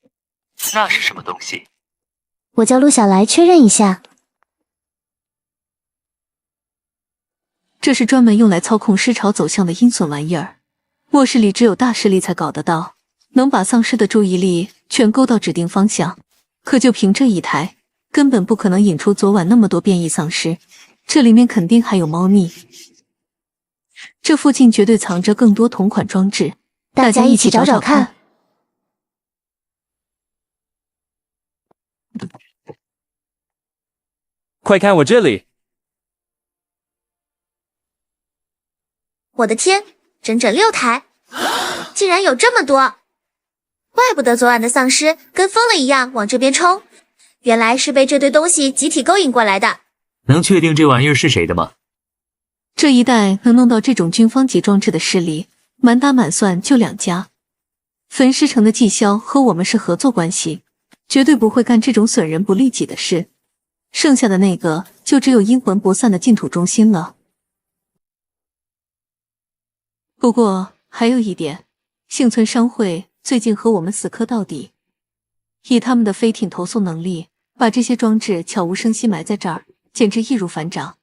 那是什么东西？我叫陆小来确认一下。这是专门用来操控尸潮走向的阴损玩意儿，末世里只有大势力才搞得到，能把丧尸的注意力全勾到指定方向。可就凭这一台，根本不可能引出昨晚那么多变异丧尸，这里面肯定还有猫腻。这附近绝对藏着更多同款装置，大家一起找找看。快看我这里！我的天，整整6台，竟然有这么多！怪不得昨晚的丧尸跟疯了一样往这边冲，原来是被这堆东西集体勾引过来的。能确定这玩意儿是谁的吗？这一带能弄到这种军方级装置的势力，满打满算就2家。焚尸城的技销和我们是合作关系，绝对不会干这种损人不利己的事。剩下的那个就只有阴魂不散的净土中心了。不过还有一点，幸存商会最近和我们死磕到底，以他们的飞艇投送能力，把这些装置悄无声息埋在这儿，简直易如反掌。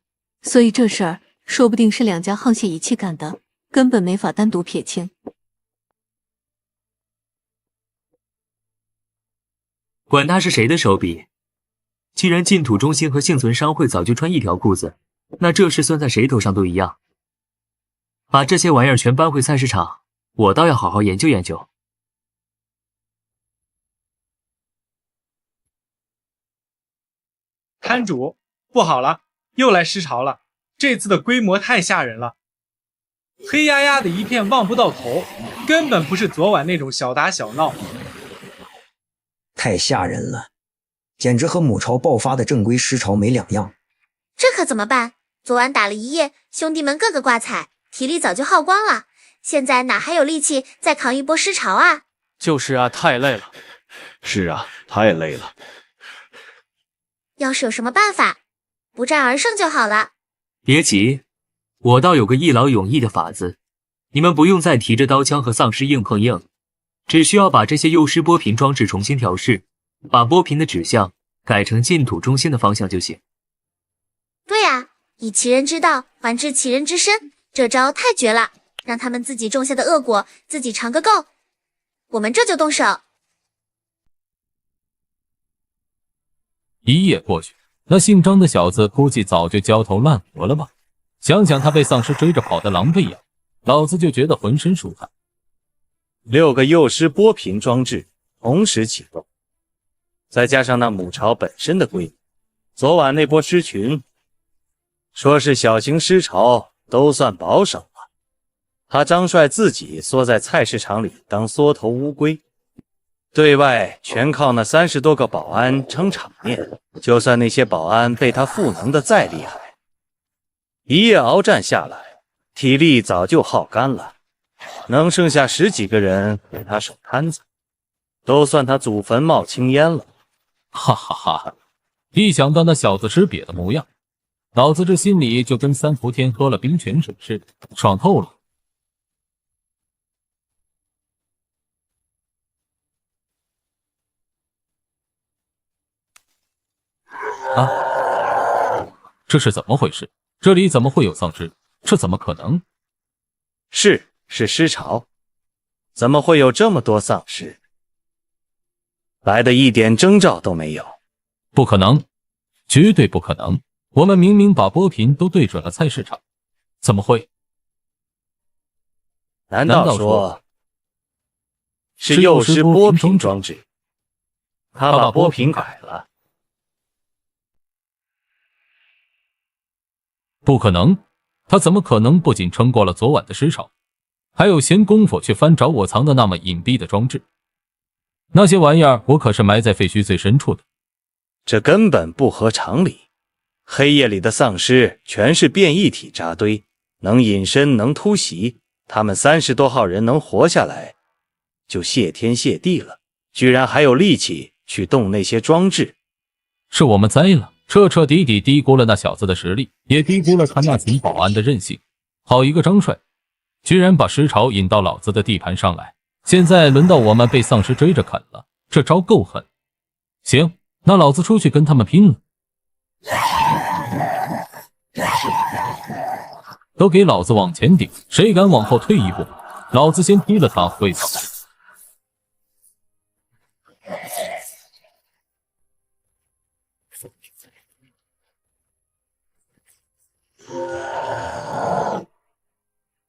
所以这事儿说不定是两家沆瀣一气干的，根本没法单独撇清。管他是谁的手笔，既然净土中心和幸存商会早就穿一条裤子，那这事算在谁头上都一样。把这些玩意儿全搬回菜市场，我倒要好好研究研究。摊主，不好了，又来尸潮了，这次的规模太吓人了，黑压压的一片望不到头，根本不是昨晚那种小打小闹。太吓人了，简直和母巢爆发的正规尸潮没两样。这可怎么办？昨晚打了一夜，兄弟们个个挂彩，体力早就耗光了，现在哪还有力气再扛一波尸潮啊？就是啊，太累了。是啊，太累了。要是有什么办法，不战而胜就好了。别急，我倒有个一劳永逸的法子，你们不用再提着刀枪和丧尸硬碰硬。只需要把这些幼师波频装置重新调试，把波频的指向改成净土中心的方向就行。对啊，以其人之道还治其人之身，这招太绝了，让他们自己种下的恶果自己尝个够。我们这就动手。一夜过去，那姓张的小子估计早就焦头烂额了吧？想想他被丧尸追着跑的狼狈样，老子就觉得浑身舒坦。6个幼师波频装置同时启动，再加上那母巢本身的规模，昨晚那波狮群，说是小型狮潮都算保守了。他张帅自己缩在菜市场里当缩头乌龟，对外全靠那30多个保安撑场面。就算那些保安被他赋能的再厉害，一夜鏖战下来，体力早就耗干了。能剩下10几个人给他守摊子，都算他祖坟冒青烟了。哈哈哈！一想到那小子吃瘪的模样，老子这心里就跟三伏天喝了冰泉水似的，爽透了。啊！这是怎么回事？这里怎么会有丧尸？这怎么可能？是尸潮，怎么会有这么多丧尸？来的一点征兆都没有。不可能，绝对不可能！我们明明把波频都对准了菜市场，怎么会？难道说是幼师波频装置？他把波频改了？不可能，他怎么可能不仅撑过了昨晚的尸潮，还有闲工夫去翻找我藏的那么隐蔽的装置？那些玩意儿我可是埋在废墟最深处的。这根本不合常理。黑夜里的丧尸全是变异体扎堆，能隐身，能突袭，他们30多号人能活下来，就谢天谢地了。居然还有力气去动那些装置，是我们栽了，彻彻底底低估了那小子的实力，也低估了他那群保安的韧性。好一个张帅，居然把尸潮引到老子的地盘上来，现在轮到我们被丧尸追着啃了，这招够狠。行，那老子出去跟他们拼了！都给老子往前顶，谁敢往后退一步，老子先踢了他会草。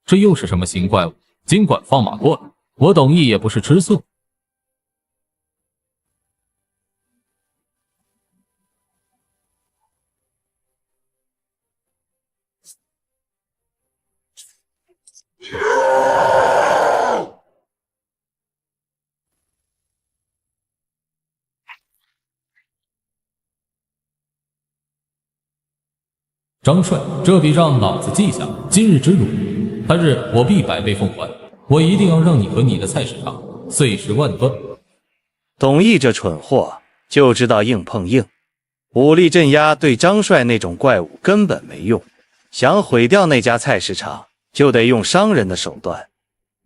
这又是什么新怪物？尽管放马过来，我董翳也不是吃素。张帅，这笔账老子记下，今日之辱，他日我必百倍奉还。我一定要让你和你的菜市场碎尸万段。董翳这蠢货就知道硬碰硬，武力镇压对张帅那种怪物根本没用。想毁掉那家菜市场，就得用伤人的手段。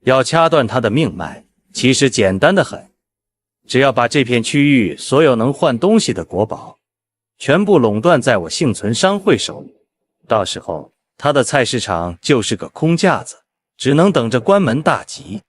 要掐断他的命脉，其实简单的很，只要把这片区域所有能换东西的国宝全部垄断在我幸存商会手里，到时候他的菜市场就是个空架子，只能等着关门大吉。